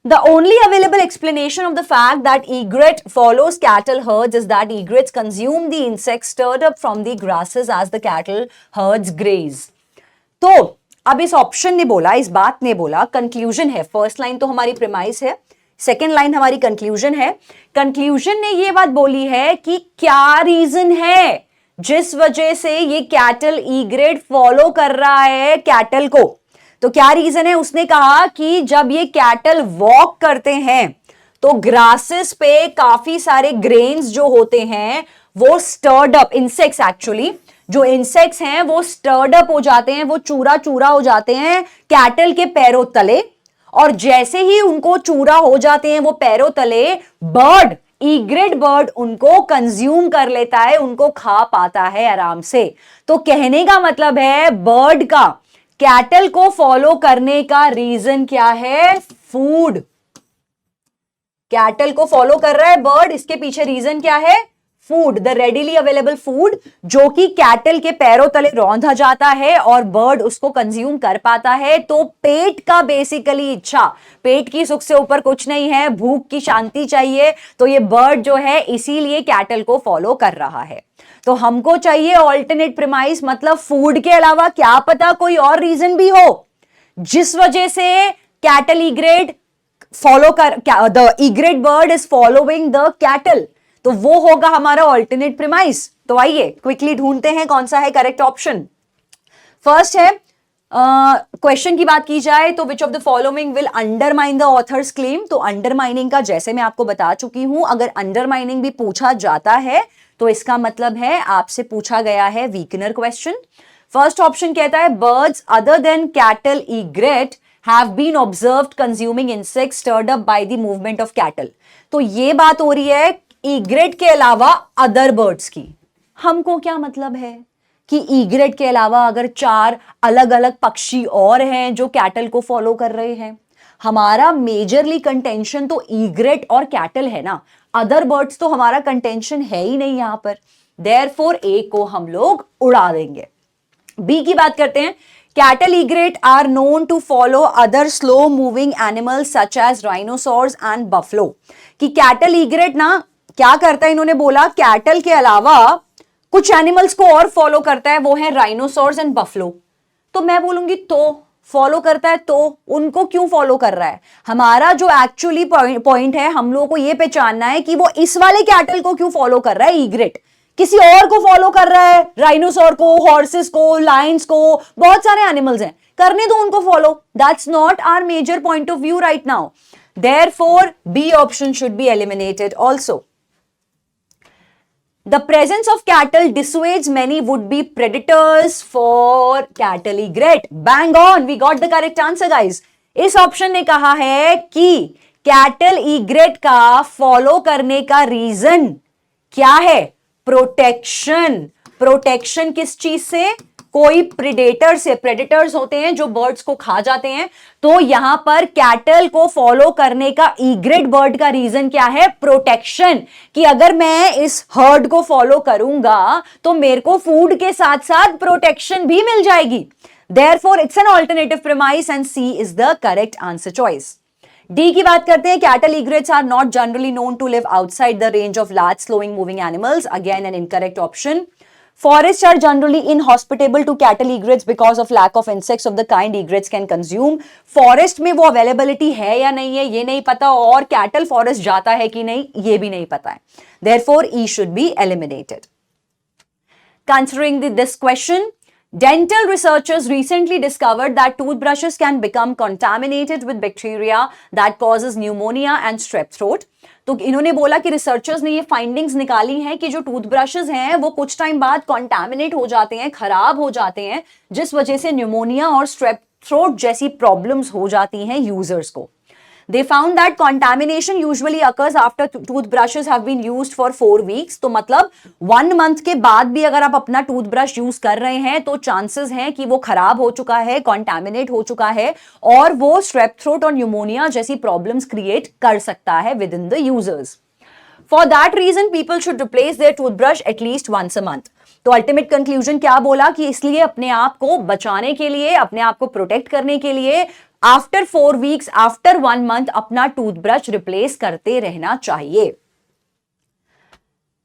The only available explanation of the fact that egret follows cattle herds is that egrets consume the insects stirred up from the grasses as the cattle herds graze. तो अब इस ऑप्शन ने बोला, इस बात ने बोला, कंक्लूजन है. फर्स्ट लाइन तो हमारी प्रीमाइस है, सेकेंड लाइन हमारी कंक्लूजन है. कंक्लूजन ने ये बात बोली है कि क्या रीजन है जिस वजह से ये कैटल ई ग्रेड फॉलो कर रहा है कैटल को। तो क्या रीजन है? उसने कहा कि जब ये कैटल वॉक करते हैं तो ग्रासेस पे काफी सारे ग्रेन्स जो होते हैं वो स्टर्ड अप, इंसेक्ट्स एक्चुअली, जो इंसेक्ट्स हैं वो स्टर्ड अप हो जाते हैं, वो चूरा चूरा हो जाते हैं कैटल के पैरों तले, और जैसे ही उनको चूरा हो जाते हैं वो पैरों तले, बर्ड, ईग्रेट बर्ड उनको कंज्यूम कर लेता है, उनको खा पाता है आराम से। तो कहने का मतलब है बर्ड का कैटल को फॉलो करने का रीजन क्या है? फूड। कैटल को फॉलो कर रहा है बर्ड, इसके पीछे रीजन क्या है? Food, the readily available food, जो कि कैटल के पैरों तले रौंधा जाता है और बर्ड उसको कंज्यूम कर पाता है। तो पेट का बेसिकली इच्छा, पेट की सुख से ऊपर कुछ नहीं है, भूख की शांति चाहिए, तो ये बर्ड जो है इसीलिए कैटल को फॉलो कर रहा है। तो हमको चाहिए ऑल्टरनेट प्रीमाइस, मतलब फूड के अलावा क्या पता कोई और रीजन भी हो जिस वजह से कैटल ईग्रेट फॉलो कर, the egret bird is following the cattle, तो वो होगा हमारा ऑल्टरनेट प्रीमाइस। तो आइए क्विकली ढूंढते हैं कौन सा है करेक्ट ऑप्शन। फर्स्ट है, क्वेश्चन की बात की जाए तो विच of the following will undermine the author's claim. तो अंडरमाइनिंग का जैसे मैं आपको बता चुकी हूं, अगर अंडरमाइनिंग भी पूछा जाता है तो इसका मतलब है आपसे पूछा गया है वीकनर क्वेश्चन। फर्स्ट ऑप्शन कहता है birds other than cattle egret have been observed consuming insects stirred up by the movement of cattle. तो ये बात हो रही है ईग्रेट के अलावा अदर बर्ड्स की। हमको क्या मतलब है कि ईग्रेट के अलावा अगर 4 अलग अलग पक्षी और हैं जो कैटल को फॉलो कर रहे हैं। हमारा मेजरली कंटेंशन तो ईग्रेट और कैटल है ना, अदर बर्ड्स तो हमारा कंटेंशन है ही नहीं यहां पर। देयरफॉर ए को हम लोग उड़ा देंगे। बी की बात करते हैं, cattle egret are known to follow other slow moving animals such as rhinoceros and buffalo. कि कैटल ईग्रेट ना क्या करता है, इन्होंने बोला कैटल के अलावा कुछ एनिमल्स को और फॉलो करता है, वो है राइनोसॉर्स एंड बफलो। तो मैं बोलूंगी तो फॉलो करता है तो उनको क्यों फॉलो कर रहा है? हमारा जो एक्चुअली पॉइंट है, हम लोगों को यह पहचानना है कि वो इस वाले कैटल को क्यों फॉलो कर रहा है ईग्रेट, किसी और को फॉलो कर रहा है, राइनोसॉर को, हॉर्सेस को, लायंस को, बहुत सारे एनिमल्स हैं, करने दो उनको follow. That's not our major point of view right now. Therefore B option should be eliminated also. The presence of cattle dissuades many would-be predators for cattle egret. Bang on, we got the correct answer, guys. इस ऑप्शन ने कहा है कि कैटल ईग्रेट का फॉलो करने का रीजन क्या है? प्रोटेक्शन। प्रोटेक्शन किस चीज से? कोई प्रेडेटर से। प्रेडेटर्स होते हैं जो बर्ड्स को खा जाते हैं। तो यहां पर कैटल को फॉलो करने का ईग्रेट बर्ड का रीजन क्या है? प्रोटेक्शन। कि अगर मैं इस हर्ड को फॉलो करूंगा तो मेरे को फूड के साथ साथ प्रोटेक्शन भी मिल जाएगी। Therefore it's an alternative premise and C is the correct answer choice. D की बात करते हैं, cattle egrets are not generally known to live outside the range of large slowing moving animals. Again an incorrect option. Forests are generally inhospitable to cattle egrets because of lack of insects of the kind egrets can consume. Forest में वो availability है या नहीं है ये नहीं पता, और cattle forest जाता है कि नहीं ये भी नहीं पता है। Therefore, E should be eliminated. Considering this question, dental researchers recently discovered that toothbrushes can become contaminated with bacteria that causes pneumonia and strep throat. तो इन्होंने बोला कि रिसर्चर्स ने ये फाइंडिंग्स निकाली हैं कि जो टूथब्रशेस हैं वो कुछ टाइम बाद कॉन्टैमिनेट हो जाते हैं, खराब हो जाते हैं, जिस वजह से न्यूमोनिया और स्ट्रेप थ्रोट जैसी प्रॉब्लम्स हो जाती हैं यूजर्स को। They found that contamination usually occurs after toothbrushes have been used for 4 weeks. तो मतलब 1 month के बाद भी अगर आप अपना टूथब्रश यूज कर रहे हैं तो चांसेस हैं कि वो खराब हो चुका है, कॉन्टैमिनेट हो चुका है, और वो स्ट्रेप थ्रोट और न्यूमोनिया जैसी प्रॉब्लम्स क्रिएट कर सकता है with in the users. For that reason, people should replace their toothbrush at least once a month. तो अल्टीमेट कंक्लूजन क्या बोला कि इसलिए अपने आप को बचाने के लिए, अपने आप को प्रोटेक्ट करने के लिए आफ्टर 4 वीक्स, आफ्टर 1 मंथ अपना टूथब्रश रिप्लेस करते रहना चाहिए।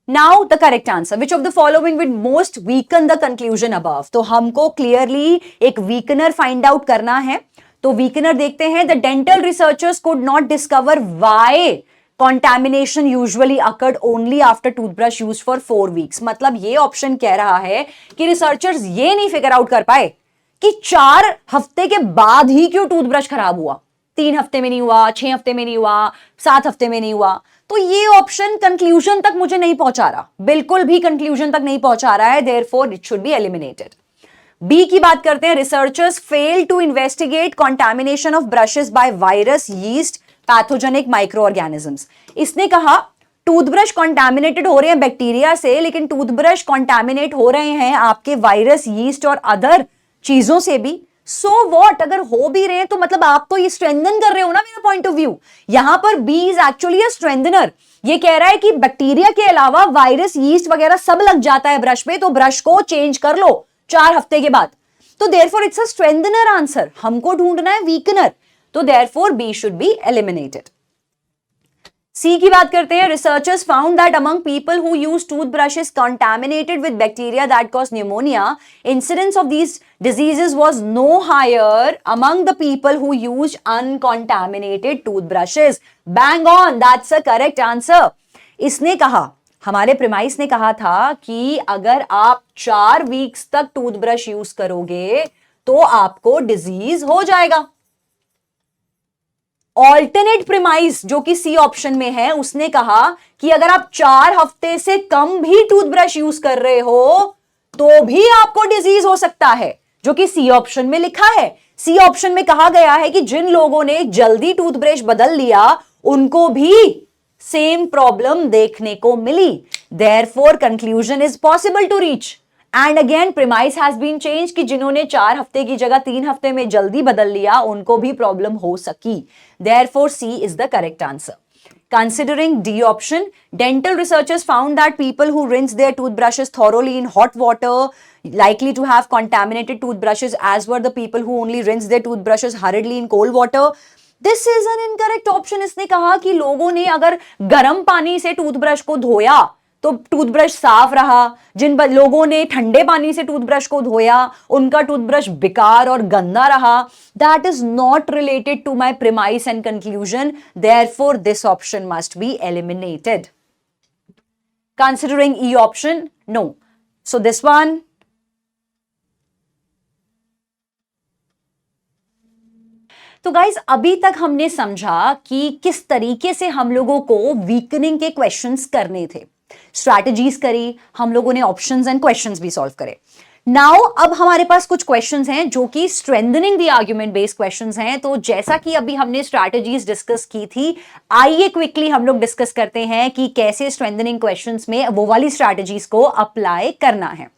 Now the correct answer, which of the following will most weaken the conclusion above. तो हमको क्लियरली एक वीकनर फाइंड आउट करना है। तो वीकनर देखते हैं। The dental researchers could not discover why Contamination usually occurred only after toothbrush used for 4 weeks. मतलब ये ऑप्शन कह रहा है कि रिसर्चर्स ये नहीं फिगर आउट कर पाए कि 4 हफ्ते के बाद ही क्यों टूथब्रश खराब हुआ, 3 हफ्ते में नहीं हुआ, 6 हफ्ते में नहीं हुआ, 7 हफ्ते में नहीं हुआ। तो ये ऑप्शन कंक्लूजन तक मुझे नहीं पहुंचा रहा, बिल्कुल भी कंक्लूजन तक नहीं पहुंचा रहा है, therefore it should be eliminated. B की बात करते हैं, researchers fail to investigate contamination of brushes by virus, yeast, pathogenic micro organisms. इसने कहा टूथब्रश कंटामिनेटेड हो रहे हैं बैक्टीरिया से, लेकिन टूथब्रश कंटामिनेट हो रहे हैं आपके वायरस, यीस्ट और अदर चीजों से भी। सो व्हाट, अगर हो भी रहे हैं तो मतलब आप तो ये स्ट्रेंथन कर रहे हो ना, मेरा पॉइंट ऑफ व्यू। यहां पर बी इज एक्चुअली अ स्ट्रेंथनर। ये कह रहा है कि बैक्टीरिया के अलावा वायरस, यीस्ट वगैरह सब लग जाता है ब्रश पे, तो ब्रश को चेंज कर लो 4 हफ्ते के बाद। तो therefore it's a strengthener answer, हमको ढूंढना है वीकनर, तो therefore B should be eliminated. C की बात करते हैं, researchers found that among people who use toothbrushes contaminated with bacteria that cause pneumonia, incidence of these diseases was no higher among the people who use uncontaminated toothbrushes. Bang on, that's a correct answer. इसने कहा, हमारे प्रिमाइस ने कहा था कि अगर आप 4 वीक्स तक टूथब्रश यूज करोगे तो आपको डिजीज हो जाएगा। ऑल्टरनेट प्रिमाइस जो कि सी ऑप्शन में है, उसने कहा कि अगर आप 4 हफ्ते से कम भी टूथब्रश यूज कर रहे हो तो भी आपको डिजीज हो सकता है, जो कि सी ऑप्शन में लिखा है। सी ऑप्शन में कहा गया है कि जिन लोगों ने जल्दी टूथब्रश बदल लिया उनको भी सेम प्रॉब्लम देखने को मिली। Therefore conclusion is possible to reach. And again premise has been change कि जिन्होंने 4 हफ्ते की जगह 3 हफ्ते में जल्दी बदल लिया उनको भी प्रॉब्लम हो सकी। Therefore C is the correct answer. Considering D option, dental researchers found that people who rinse their toothbrushes thoroughly in hot water likely to have contaminated toothbrushes, as were the people who only rinse their toothbrushes hurriedly in cold water. This is an incorrect option. इसने कहा कि लोगों ने अगर गर्म पानी से टूथब्रश को धोया तो टूथब्रश साफ रहा, जिन लोगों ने ठंडे पानी से टूथब्रश को धोया उनका टूथब्रश बेकार और गंदा रहा। That is not related to my premise and conclusion, therefore this option must be eliminated. Considering E option, no, so this one. तो गाइज अभी तक हमने समझा कि किस तरीके से हम लोगों को वीकनिंग के क्वेश्चंस करने थे, स्ट्रैटेजीज करी, हम लोगों ने ऑप्शंस एंड क्वेश्चंस भी सॉल्व करे। नाउ अब हमारे पास कुछ क्वेश्चंस हैं जो कि strengthening the argument based questions हैं। तो जैसा कि अभी हमने स्ट्रैटेजीज डिस्कस की थी, आइए क्विकली हम लोग डिस्कस करते हैं कि कैसे स्ट्रेंथनिंग क्वेश्चंस में वो वाली स्ट्रैटेजीज को अप्लाई करना है।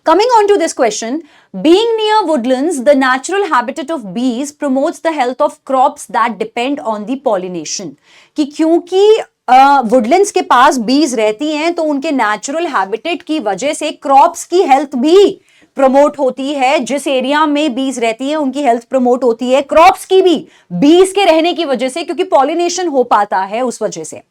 Coming on to this question, being near woodlands, the natural habitat of bees promotes the health of crops that depend on the pollination. कि क्योंकि वुडलैंड्स के पास बीज रहती हैं तो उनके नेचुरल हैबिटेट की वजह से क्रॉप्स की हेल्थ भी प्रमोट होती है। जिस एरिया में बीज रहती है उनकी हेल्थ प्रमोट होती है, क्रॉप्स की भी बीज के रहने की वजह से, क्योंकि पॉलिनेशन हो पाता है उस वजह से।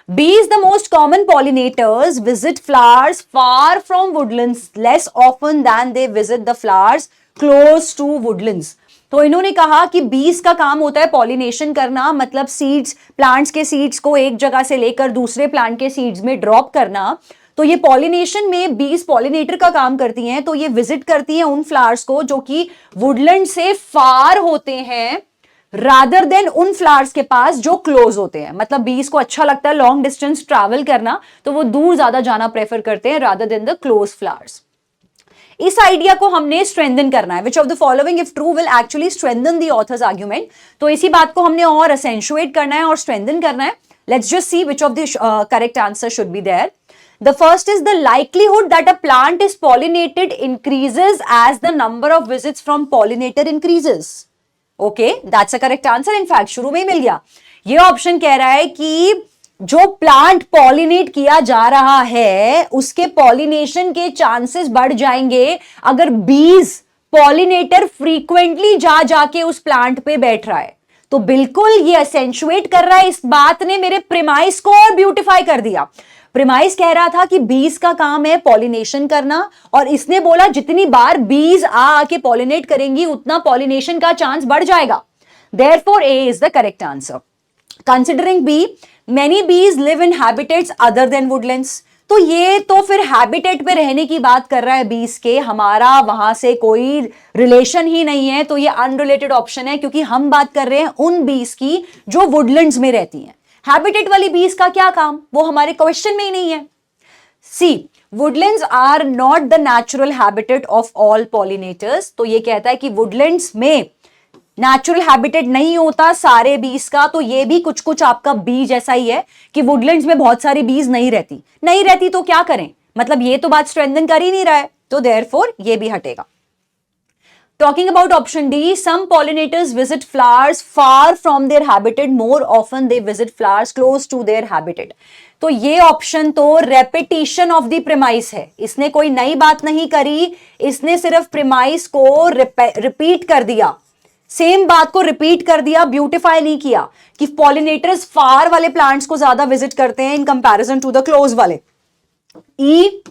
Bees, the most common pollinators, visit flowers far from woodlands less often than they visit the flowers close to woodlands. तो इन्होंने कहा कि बीज का काम होता है पॉलिनेशन करना, मतलब सीड्स, प्लांट्स के सीड्स को एक जगह से लेकर दूसरे प्लांट के सीड्स में ड्रॉप करना। तो ये पॉलिनेशन में बीज पॉलिनेटर का काम करती हैं, तो ये विजिट करती हैं उन फ्लावर्स को जो कि वुडलैंड से फार होते हैं, रादर देन उन फ्लावर्स के पास जो क्लोज होते हैं। मतलब बीज को अच्छा लगता है लॉन्ग डिस्टेंस ट्रैवल करना, तो वो दूर ज्यादा जाना प्रेफर करते हैं rather than the close flowers. इस आइडिया को हमने स्ट्रेंथन करना है। Which of the following if true will actually strengthen the author's argument. तो इसी बात को हमने और एसेंशुएट करना है और स्ट्रेंथन करना है। Let's just see which of the correct answer should be there. The first is the likelihood that a plant is pollinated increases as the number of visits from pollinator increases. Okay, that's a correct answer. In fact, शुरू में ही मिल गया। ये ऑप्शन कह रहा है कि जो प्लांट पॉलिनेट किया जा रहा है उसके पॉलिनेशन के चांसेस बढ़ जाएंगे अगर बीज पॉलिनेटर फ्रीक्वेंटली जा जाके उस प्लांट पे बैठ रहा है। तो बिल्कुल ये एसेंशुएट कर रहा है, इस बात ने मेरे प्रिमाइस को और ब्यूटिफाई कर दिया। प्रिमाइस कह रहा था कि बीज का काम है पॉलिनेशन करना, और इसने बोला जितनी बार बीज आके पॉलिनेट करेंगी उतना पॉलिनेशन का चांस बढ़ जाएगा। Therefore A is the correct answer. Considering B, Many bees live in habitats other than woodlands. तो ये तो फिर हैबिटेट पे रहने की बात कर रहा है बीस के, हमारा वहां से कोई रिलेशन ही नहीं है, तो ये अनरिलेटेड ऑप्शन है, क्योंकि हम बात कर रहे हैं उन बीस की जो वुडलैंड्स में रहती हैं। हैबिटेट वाली बीस का क्या काम, वो हमारे क्वेश्चन में ही नहीं है। C, woodlands are not the natural habitat of all pollinators. तो ये कहता है कि वुडलैंड्स में नेचुरल हैबिटेट नहीं होता सारे बीज का, तो ये भी कुछ कुछ आपका बी जैसा ही है कि वुडलैंड्स में बहुत सारी बीज नहीं रहती तो क्या करें, मतलब ये तो बात स्ट्रेंथन कर ही नहीं रहा है, तो देयरफॉर ये भी हटेगा। Talking about option D, some pollinators visit flowers far from their habitat. More often they visit flowers close to their habitat. तो ये ऑप्शन तो रेपिटेशन ऑफ द प्रीमाइस है, इसने कोई नई बात नहीं करी, इसने सिर्फ प्रीमाइस को रिपीट कर दिया, सेम बात को रिपीट कर दिया, ब्यूटिफाई नहीं किया कि पॉलिनेटर्स फार वाले प्लांट्स को ज्यादा विजिट करते हैं in comparison to the close वाले। E,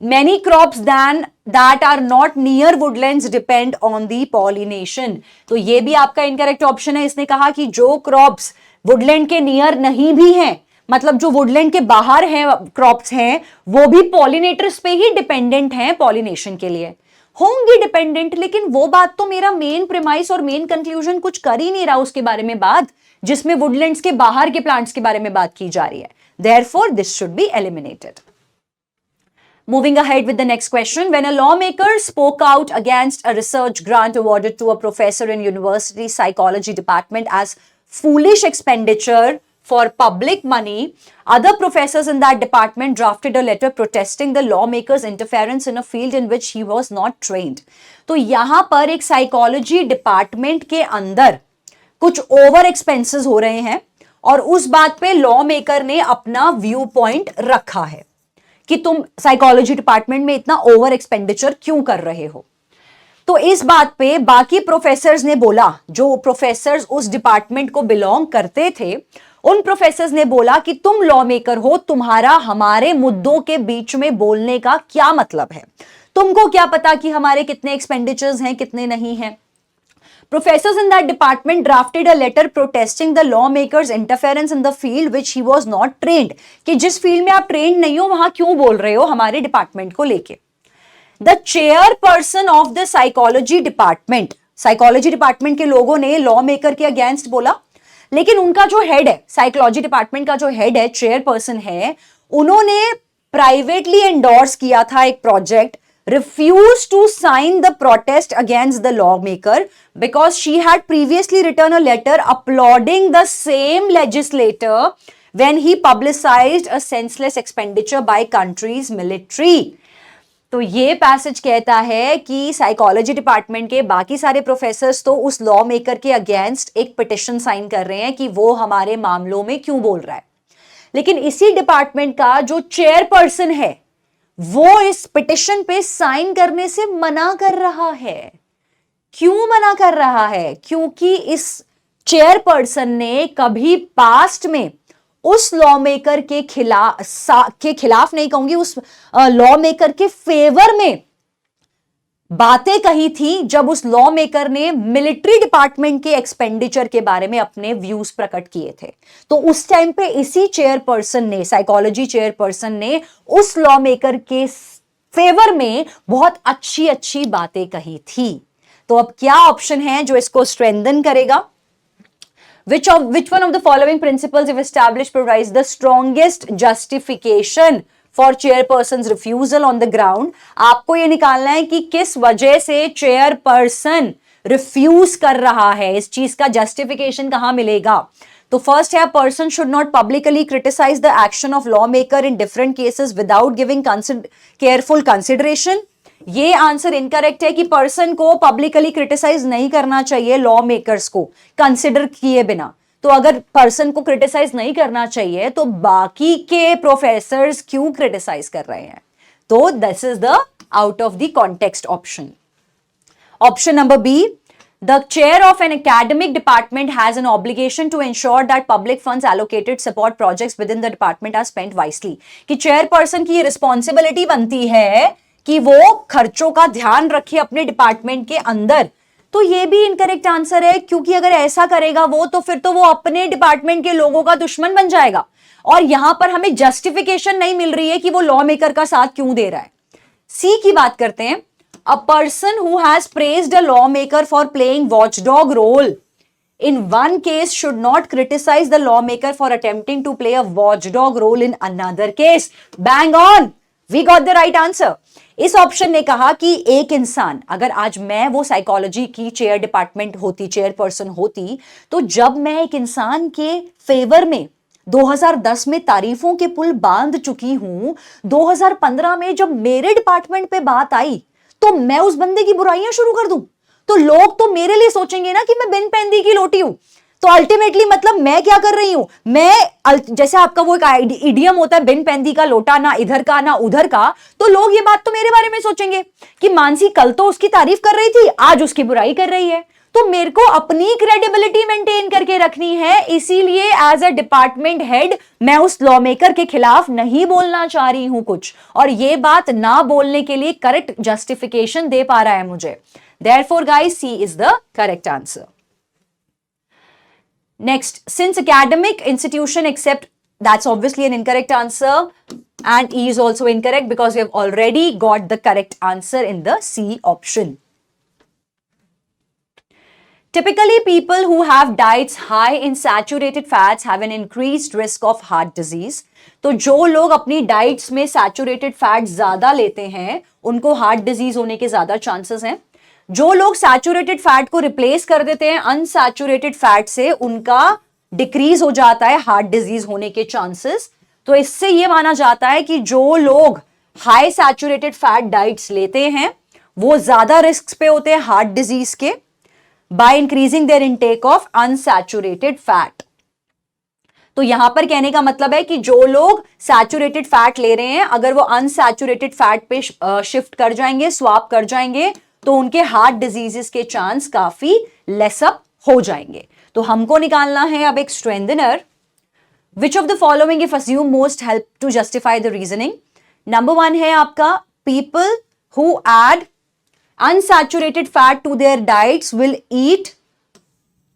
many crops that are not near woodlands depend on the pollination. तो ये भी आपका इनकरेक्ट ऑप्शन है, इसने कहा कि जो क्रॉप्स वुडलैंड के नियर नहीं भी हैं, मतलब जो वुडलैंड के बाहर हैं क्रॉप्स हैं, वो भी पॉलिनेटर्स पे ही डिपेंडेंट हैं पॉलिनेशन के लिए। होंगे डिपेंडेंट, लेकिन वो बात तो मेरा मेन प्रीमाइस और मेन कंक्लूजन कुछ कर ही नहीं रहा उसके बारे में बात, जिसमें वुडलैंड्स के बाहर के प्लांट्स के बारे में बात की जा रही है। Therefore, this should be eliminated. Moving ahead with the next question. When a lawmaker spoke out against a research grant awarded to a professor in university psychology department as foolish expenditure for public money, other professors in that department drafted a letter protesting the lawmaker's interference in a field in which he was not trained. तो यहां पर एक साइकोलॉजी डिपार्टमेंट के अंदर कुछ ओवर एक्सपेंसेस हो रहे हैं और उस बात पे लॉ मेकर ने अपना व्यू पॉइंट रखा है कि तुम साइकोलॉजी डिपार्टमेंट में इतना ओवर एक्सपेंडिचर क्यों कर रहे हो। तो इस बात पे बाकी प्रोफेसर्स ने बोला, जो प्रोफेसर्स उस डिपार्टमेंट को बिलोंग करते थे, उन प्रोफेसर्स ने बोला कि तुम लॉ मेकर हो, तुम्हारा हमारे मुद्दों के बीच में बोलने का क्या मतलब है, तुमको क्या पता कि हमारे कितने एक्सपेंडिचर्स हैं कितने नहीं हैं। Professors in that department drafted a letter protesting the lawmakers' interference in the field which he was not trained. कि जिस फील्ड में आप ट्रेंड नहीं हो वहां क्यों बोल रहे हो हमारे डिपार्टमेंट को लेके। The chairperson of the psychology department, psychology department के लोगों ने लॉ मेकर के अगेंस्ट बोला, लेकिन उनका जो हेड है, साइकोलॉजी डिपार्टमेंट का जो हेड है, चेयरपर्सन है, उन्होंने प्राइवेटली एंडोर्स किया था एक project, refused to sign the protest against the lawmaker because she had previously written a letter applauding the same legislator when he publicized a senseless expenditure by country's military. तो ये पैसेज कहता है कि साइकोलॉजी डिपार्टमेंट के बाकी सारे प्रोफेसर्स तो उस लॉ मेकर के अगेंस्ट एक पिटिशन साइन कर रहे हैं कि वो हमारे मामलों में क्यों बोल रहा है, लेकिन इसी डिपार्टमेंट का जो चेयरपर्सन है वो इस पिटिशन पे साइन करने से मना कर रहा है। क्यों मना कर रहा है? क्योंकि इस चेयरपर्सन ने कभी पास्ट में उस लॉ मेकर के खिलाफ नहीं कहूंगी, उस लॉ मेकर के फेवर में बातें कही थी जब उस लॉ मेकर ने मिलिट्री डिपार्टमेंट के एक्सपेंडिचर के बारे में अपने व्यूज प्रकट किए थे। तो उस टाइम पे इसी चेयरपर्सन ने, साइकोलॉजी चेयरपर्सन ने उस लॉ मेकर के फेवर में बहुत अच्छी अच्छी बातें कही थी। तो अब क्या ऑप्शन है जो इसको स्ट्रेंथन करेगा? Which one of the following principles if established provides the strongest justification for chairperson's refusal on the ground? आपको ये निकालना है कि किस वजह से चेयरपर्सन रिफ्यूज कर रहा है, इस चीज का जस्टिफिकेशन कहां मिलेगा। तो फर्स्ट है, person should not publicly criticize the action of law maker in different cases without giving careful consideration. ये आंसर इनकरेक्ट है कि पर्सन को पब्लिकली क्रिटिसाइज नहीं करना चाहिए लॉ मेकर्स को कंसिडर किए बिना। तो अगर पर्सन को क्रिटिसाइज नहीं करना चाहिए तो बाकी के प्रोफेसर्स क्यों क्रिटिसाइज कर रहे हैं? तो this is the out of the context option. Option number B, the chair of an academic department has an obligation to ensure that public funds allocated support projects within the department are spent wisely. कि चेयरपर्सन की रिस्पॉन्सिबिलिटी बनती है कि वो खर्चों का ध्यान रखे अपने डिपार्टमेंट के अंदर। तो ये भी इनकरेक्ट आंसर है, क्योंकि अगर ऐसा करेगा वो तो फिर तो वो अपने डिपार्टमेंट के लोगों का दुश्मन बन जाएगा, और यहां पर हमें जस्टिफिकेशन नहीं मिल रही है कि वो लॉ मेकर का साथ क्यों दे रहा है। सी की बात करते हैं। A person who has praised a law maker for playing watchdog role in one case should not criticize the lawmaker for attempting to play a watchdog role in another case. Bang on, we got the right answer. इस ऑप्शन ने कहा कि एक इंसान, अगर आज मैं वो साइकोलॉजी की चेयर डिपार्टमेंट होती, चेयरपर्सन होती, तो जब मैं एक इंसान के फेवर में 2010 में तारीफों के पुल बांध चुकी हूं, 2015 में जब मेरे डिपार्टमेंट पे बात आई तो मैं उस बंदे की बुराइयां शुरू कर दूं, तो लोग तो मेरे लिए सोचेंगे ना कि मैं बिन पैंदी की लोटी हूं। तो अल्टीमेटली मतलब मैं क्या कर रही हूं, मैं जैसे आपका वो एक इडियम होता है, बिन पैंदी का लोटा, ना इधर का ना उधर का, तो लोग ये बात तो मेरे बारे में सोचेंगे कि मानसी कल तो उसकी तारीफ कर रही थी, आज उसकी बुराई कर रही है। तो मेरे को अपनी क्रेडिबिलिटी मेंटेन करके रखनी है, इसीलिए एज अ डिपार्टमेंट हेड मैं उस लॉ मेकर के खिलाफ नहीं बोलना चाह रही हूं कुछ, और ये बात ना बोलने के लिए करेक्ट जस्टिफिकेशन दे पा रहा है मुझे। Therefore, guys, C is the correct answer. Next, since academic institution accept, that's obviously an incorrect answer, and E is also incorrect because we have already got the correct answer in the C option. Typically, people who have diets high in saturated fats have an increased risk of heart disease. तो जो लोग अपनी डाइट्स में सैचुरेटेड फैट ज्यादा लेते हैं उनको हार्ट डिजीज होने के ज्यादा चांसेस हैं। जो लोग सैचुरेटेड फैट को रिप्लेस कर देते हैं अनसैचुरेटेड फैट से, उनका डिक्रीज हो जाता है हार्ट डिजीज होने के चांसेस। तो इससे यह माना जाता है कि जो लोग हाई सैचुरेटेड फैट डाइट्स लेते हैं वो ज्यादा रिस्क पे होते हैं हार्ट डिजीज के, by increasing there intake of unsaturated fat. तो यहां पर कहने का मतलब है कि जो लोग सैचुरेटेड फैट ले रहे हैं, अगर वो अनसैचुरेटेड फैट पे शिफ्ट कर जाएंगे, स्वैप कर जाएंगे, तो उनके हार्ट डिजीजेस के चांस काफी लेस अप हो जाएंगे। तो हमको निकालना है अब एक strengthener. Which of the following if assume most help to justify the reasoning. Number 1 है आपका people who add unsaturated fat to their diets will eat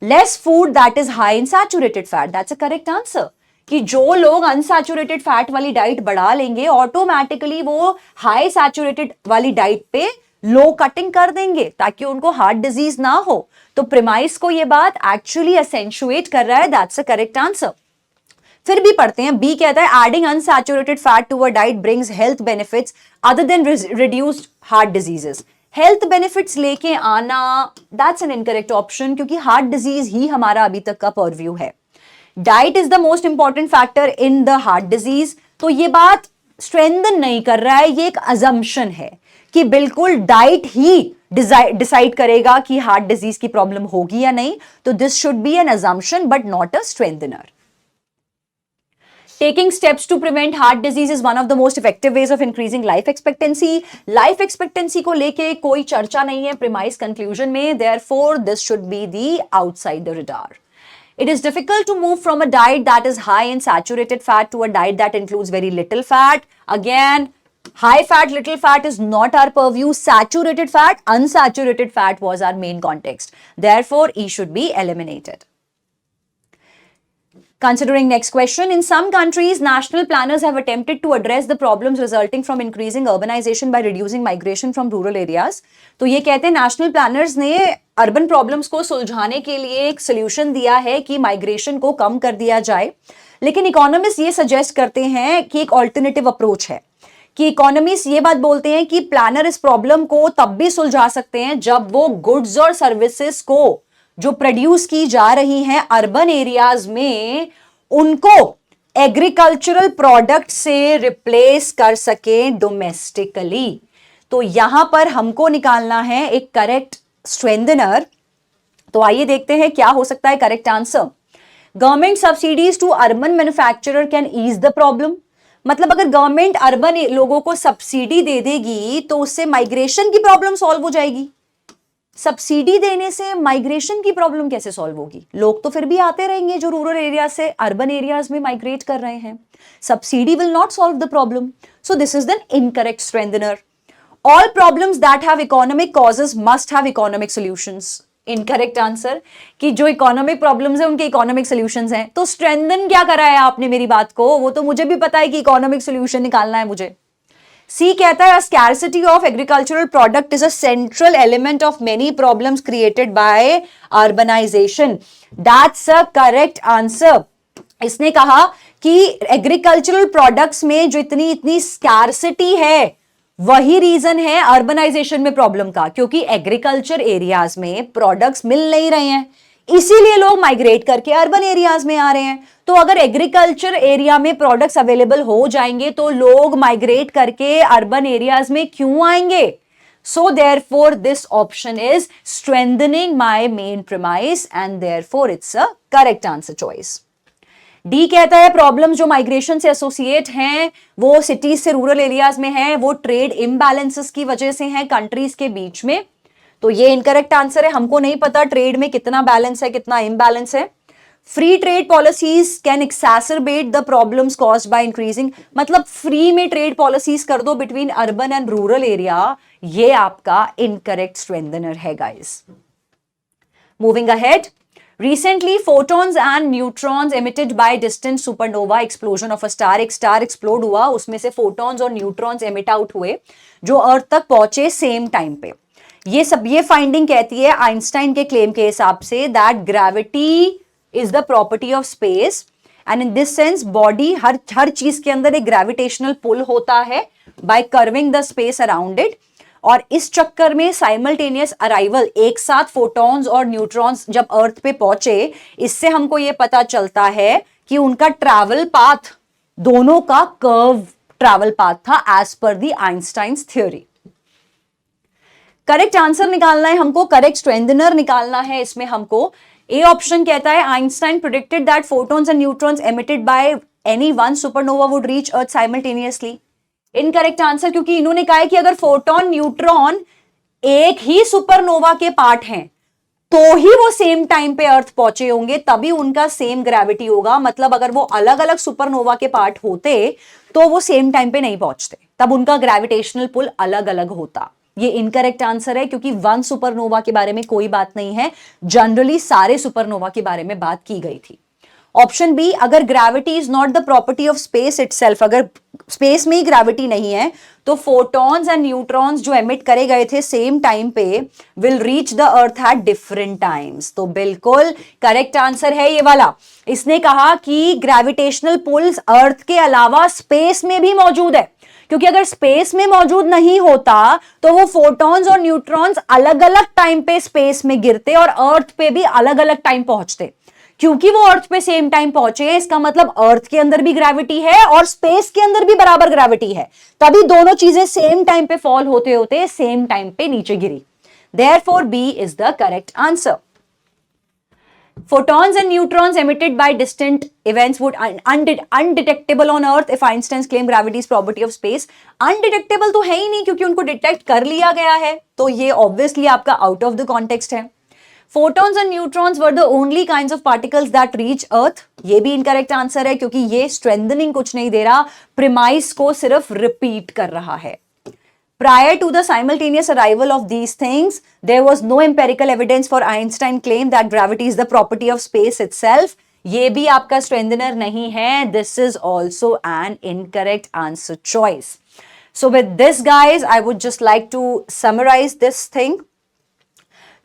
less food that is high in saturated fat. That's a correct answer, कि जो लोग अनसैचुरेटेड फैट वाली डाइट बढ़ा लेंगे ऑटोमेटिकली वो हाई सैचुरेटेड वाली डाइट पे लो कटिंग कर देंगे ताकि उनको हार्ट डिजीज ना हो। तो प्रिमाइस को ये बात एक्चुअली एसेंशुएट कर रहा है। That's a correct answer. फिर भी पढ़ते हैं, बी कहता है adding unsaturated fat to a diet brings health benefits other than reduced heart diseases. Health benefits लेके आना, दैट्स एन इनकरेक्ट ऑप्शन, क्योंकि हार्ट डिजीज ही हमारा अभी तक का परव्यू है। Diet is the most important factor in the heart disease, तो ये बात स्ट्रेंथन नहीं कर रहा है, ये एक अजम्पशन है कि बिल्कुल डाइट ही डिसाइड करेगा कि हार्ट डिजीज की प्रॉब्लम होगी या नहीं। तो this should be an assumption but not a strengthener. Taking steps to prevent heart disease is one of the most effective ways of increasing life expectancy. Life expectancy को लेके कोई चर्चा नहीं है premise conclusion में, therefore this should be the outside the radar. It is difficult to move from a diet that is high in saturated fat to a diet that includes very little fat. Again, high fat, little fat is not our purview. Saturated fat, unsaturated fat was our main context. Therefore, E should be eliminated. Considering next question, in some countries, national planners have attempted to address the problems resulting from increasing urbanization by reducing migration from rural areas. तो ये कहते हैं नेशनल प्लानर्स ने अर्बन प्रॉब्लम्स को सुलझाने के लिए एक सोल्यूशन दिया है कि माइग्रेशन को कम कर दिया जाए, लेकिन इकोनॉमिस्ट ये सजेस्ट करते हैं कि एक ऑल्टरनेटिव अप्रोच है, कि इकोनॉमिस्ट ये बात बोलते हैं कि प्लानर इस प्रॉब्लम को तब भी सुलझा सकते हैं जब वो गुड्स और सर्विसेज को जो प्रोड्यूस की जा रही हैं अर्बन एरियाज में उनको एग्रीकल्चरल प्रोडक्ट से रिप्लेस कर सके डोमेस्टिकली। तो यहां पर हमको निकालना है एक करेक्ट स्ट्रेंथनर। तो आइए देखते हैं क्या हो सकता है correct answer. Government subsidies to urban manufacturer can ease the problem. मतलब अगर गवर्नमेंट अर्बन लोगों को सब्सिडी दे देगी तो उससे माइग्रेशन की प्रॉब्लम सॉल्व हो जाएगी। सब्सिडी देने से माइग्रेशन की प्रॉब्लम कैसे सॉल्व होगी? लोग तो फिर भी आते रहेंगे जो रूरल एरिया से अर्बन एरियाज में माइग्रेट कर रहे हैं। Subsidy will not solve the problem, so this is the incorrect strengthener. All problems that have economic causes must have economic solutions. Incorrect answer, कि जो इकोनॉमिक प्रॉब्लम्स है उनके इकोनॉमिक सॉल्यूशंस हैं। तो स्ट्रेंथन क्या कराया आपने मेरी बात को, वो तो मुझे भी पता है कि इकोनॉमिक सॉल्यूशन निकालना है मुझे। सी कहता है scarcity of agricultural product is a central element of many problems created by urbanization. That's a correct answer. इसने कहा कि एग्रीकल्चरल प्रोडक्ट्स में जो इतनी इतनी स्कैर्सिटी है वही रीजन है अर्बनाइजेशन में प्रॉब्लम का, क्योंकि एग्रीकल्चर एरियाज में प्रोडक्ट्स मिल नहीं रहे हैं, इसीलिए लोग माइग्रेट करके अर्बन एरियाज में आ रहे हैं। तो अगर एग्रीकल्चर एरिया में प्रोडक्ट्स अवेलेबल हो जाएंगे तो लोग माइग्रेट करके अर्बन एरियाज में क्यों आएंगे? So therefore this option is strengthening my main premise and therefore it's a correct answer choice. D कहता है प्रॉब्लम जो माइग्रेशन से एसोसिएट हैं वो सिटीज से रूरल एरियाज में है, वो ट्रेड इम्बैलेंसेस की वजह से हैं कंट्रीज के बीच में। तो ये इनकरेक्ट आंसर है, हमको नहीं पता ट्रेड में कितना बैलेंस है कितना इम्बैलेंस है। Free trade policies can exacerbate the problems caused by increasing, मतलब फ्री में ट्रेड पॉलिसीज कर दो between urban and rural area, ये आपका इनकरेक्ट स्ट्रेंथनर है guys. Moving ahead, recently photons and neutrons emitted by distant supernova explosion of a star, एक स्टार एक्सप्लोड हुआ, उसमें से फोटॉन्स और न्यूट्रॉन्स एमिट आउट हुए जो अर्थ तक पहुंचे सेम टाइम पे। ये फाइंडिंग कहती है आइंस्टाइन के क्लेम के हिसाब से that gravity is the property of space and in this sense body हर चीज के अंदर एक ग्रेविटेशनल पुल होता है by curving the space around it. और इस चक्कर में साइमल्टेनियस अराइवल, एक साथ फोटॉन्स और न्यूट्रॉन्स जब अर्थ पे पहुंचे, इससे हमको ये पता चलता है कि उनका ट्रैवल पाथ, दोनों का कर्व ट्रैवल पाथ था as per the Einstein's theory. Correct answer निकालना है हमको, करेक्ट स्ट्रेंथनर निकालना है इसमें हमको। ए ऑप्शन कहता है Einstein predicted that photons and neutrons emitted by any one supernova would reach earth simultaneously. Incorrect answer, क्योंकि इन्होंने कहा है कि अगर फोटोन न्यूट्रॉन एक ही सुपरनोवा के पार्ट हैं तो ही वो सेम टाइम पे अर्थ पहुंचे होंगे, तभी उनका सेम ग्रेविटी होगा। मतलब अगर वो अलग अलग सुपरनोवा के पार्ट होते तो वो सेम टाइम पे नहीं पहुंचते, तब उनका ग्रेविटेशनल पुल अलग अलग होता। ये इनकरेक्ट आंसर है क्योंकि वन सुपरनोवा के बारे में कोई बात नहीं है, जनरली सारे सुपरनोवा के बारे में बात की गई थी। ऑप्शन बी, अगर gravity is not the property of space itself, अगर स्पेस में ही ग्रेविटी नहीं है तो फोटॉन्स एंड न्यूट्रॉन्स जो एमिट करे गए थे सेम टाइम पे will reach the earth at different times. तो बिल्कुल करेक्ट आंसर है ये वाला। इसने कहा कि ग्रेविटेशनल पुल्स अर्थ के अलावा स्पेस में भी मौजूद है, क्योंकि अगर स्पेस में मौजूद नहीं होता तो वो फोटॉन्स और न्यूट्रॉन्स अलग अलग टाइम पे स्पेस में गिरते और अर्थ पे भी अलग अलग टाइम पहुंचते। क्योंकि वो अर्थ पे सेम टाइम पहुंचे, इसका मतलब अर्थ के अंदर भी ग्रेविटी है और स्पेस के अंदर भी बराबर ग्रेविटी है, तभी दोनों चीजें सेम टाइम पे फॉल होते होते सेम टाइम पे नीचे गिरी। Therefore B is the correct answer. Photons and neutrons emitted by distant events would undetectable on Earth if Einstein's claim gravity is property of space। Undetectable तो है ही नहीं क्योंकि उनको डिटेक्ट कर लिया गया है, तो ये ऑब्वियसली आपका आउट ऑफ द कॉन्टेक्स्ट है। Photons and neutrons were the only kinds of particles that reach Earth। ये भी इनकरेक्ट आंसर है क्योंकि ये स्ट्रेंथनिंग कुछ नहीं दे रहा, प्रीमाइस को सिर्फ रिपीट कर रहा है। Prior to the simultaneous arrival of these things, there was no empirical evidence for Einstein claim that gravity is the property of space itself। ये भी आपका strengthener नहीं है। This is also an incorrect answer choice। So with this guys, I would just like to summarize this thing।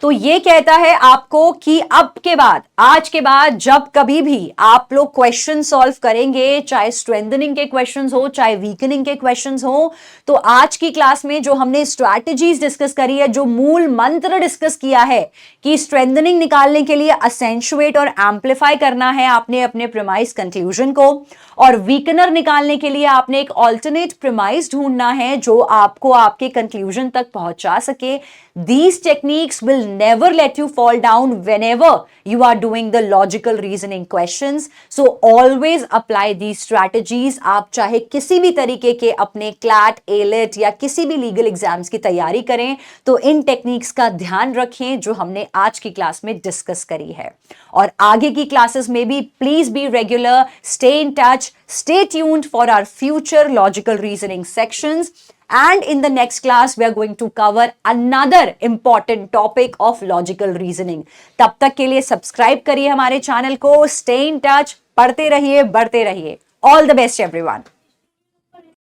तो ये कहता है आपको कि अब के बाद, आज के बाद जब कभी भी आप लोग क्वेश्चन सॉल्व करेंगे, चाहे स्ट्रेंथनिंग के क्वेश्चंस हो चाहे वीकनिंग के क्वेश्चंस हो, तो आज की क्लास में जो हमने स्ट्रैटेजीज डिस्कस करी है, जो मूल मंत्र डिस्कस किया है कि स्ट्रेंथनिंग निकालने के लिए असेंचुएट और एम्पलीफाई करना है आपने अपने प्रीमाइस कंक्लूजन को, और वीकनर निकालने के लिए आपने एक ऑल्टरनेट प्रीमाइस ढूंढना है जो आपको आपके कंक्लूजन तक पहुंचा सके। These techniques will never let you fall down whenever you are doing the logical reasoning questions। So always apply these strategies। आप चाहे किसी भी तरीके के अपने क्लैट, एलेट या किसी भी लीगल एग्जाम्स की तैयारी करें तो इन टेक्निक्स का ध्यान रखें जो हमने आज की क्लास में डिस्कस करी है। और आगे की क्लासेस में भी please be regular, stay in touch, stay tuned for our future logical reasoning sections And in the next class, we are going to cover another important topic of logical reasoning. तब तक के लिए सब्सक्राइब करिए हमारे चैनल को, stay in touch, पढ़ते रहिए, बढ़ते रहिए. All the best everyone.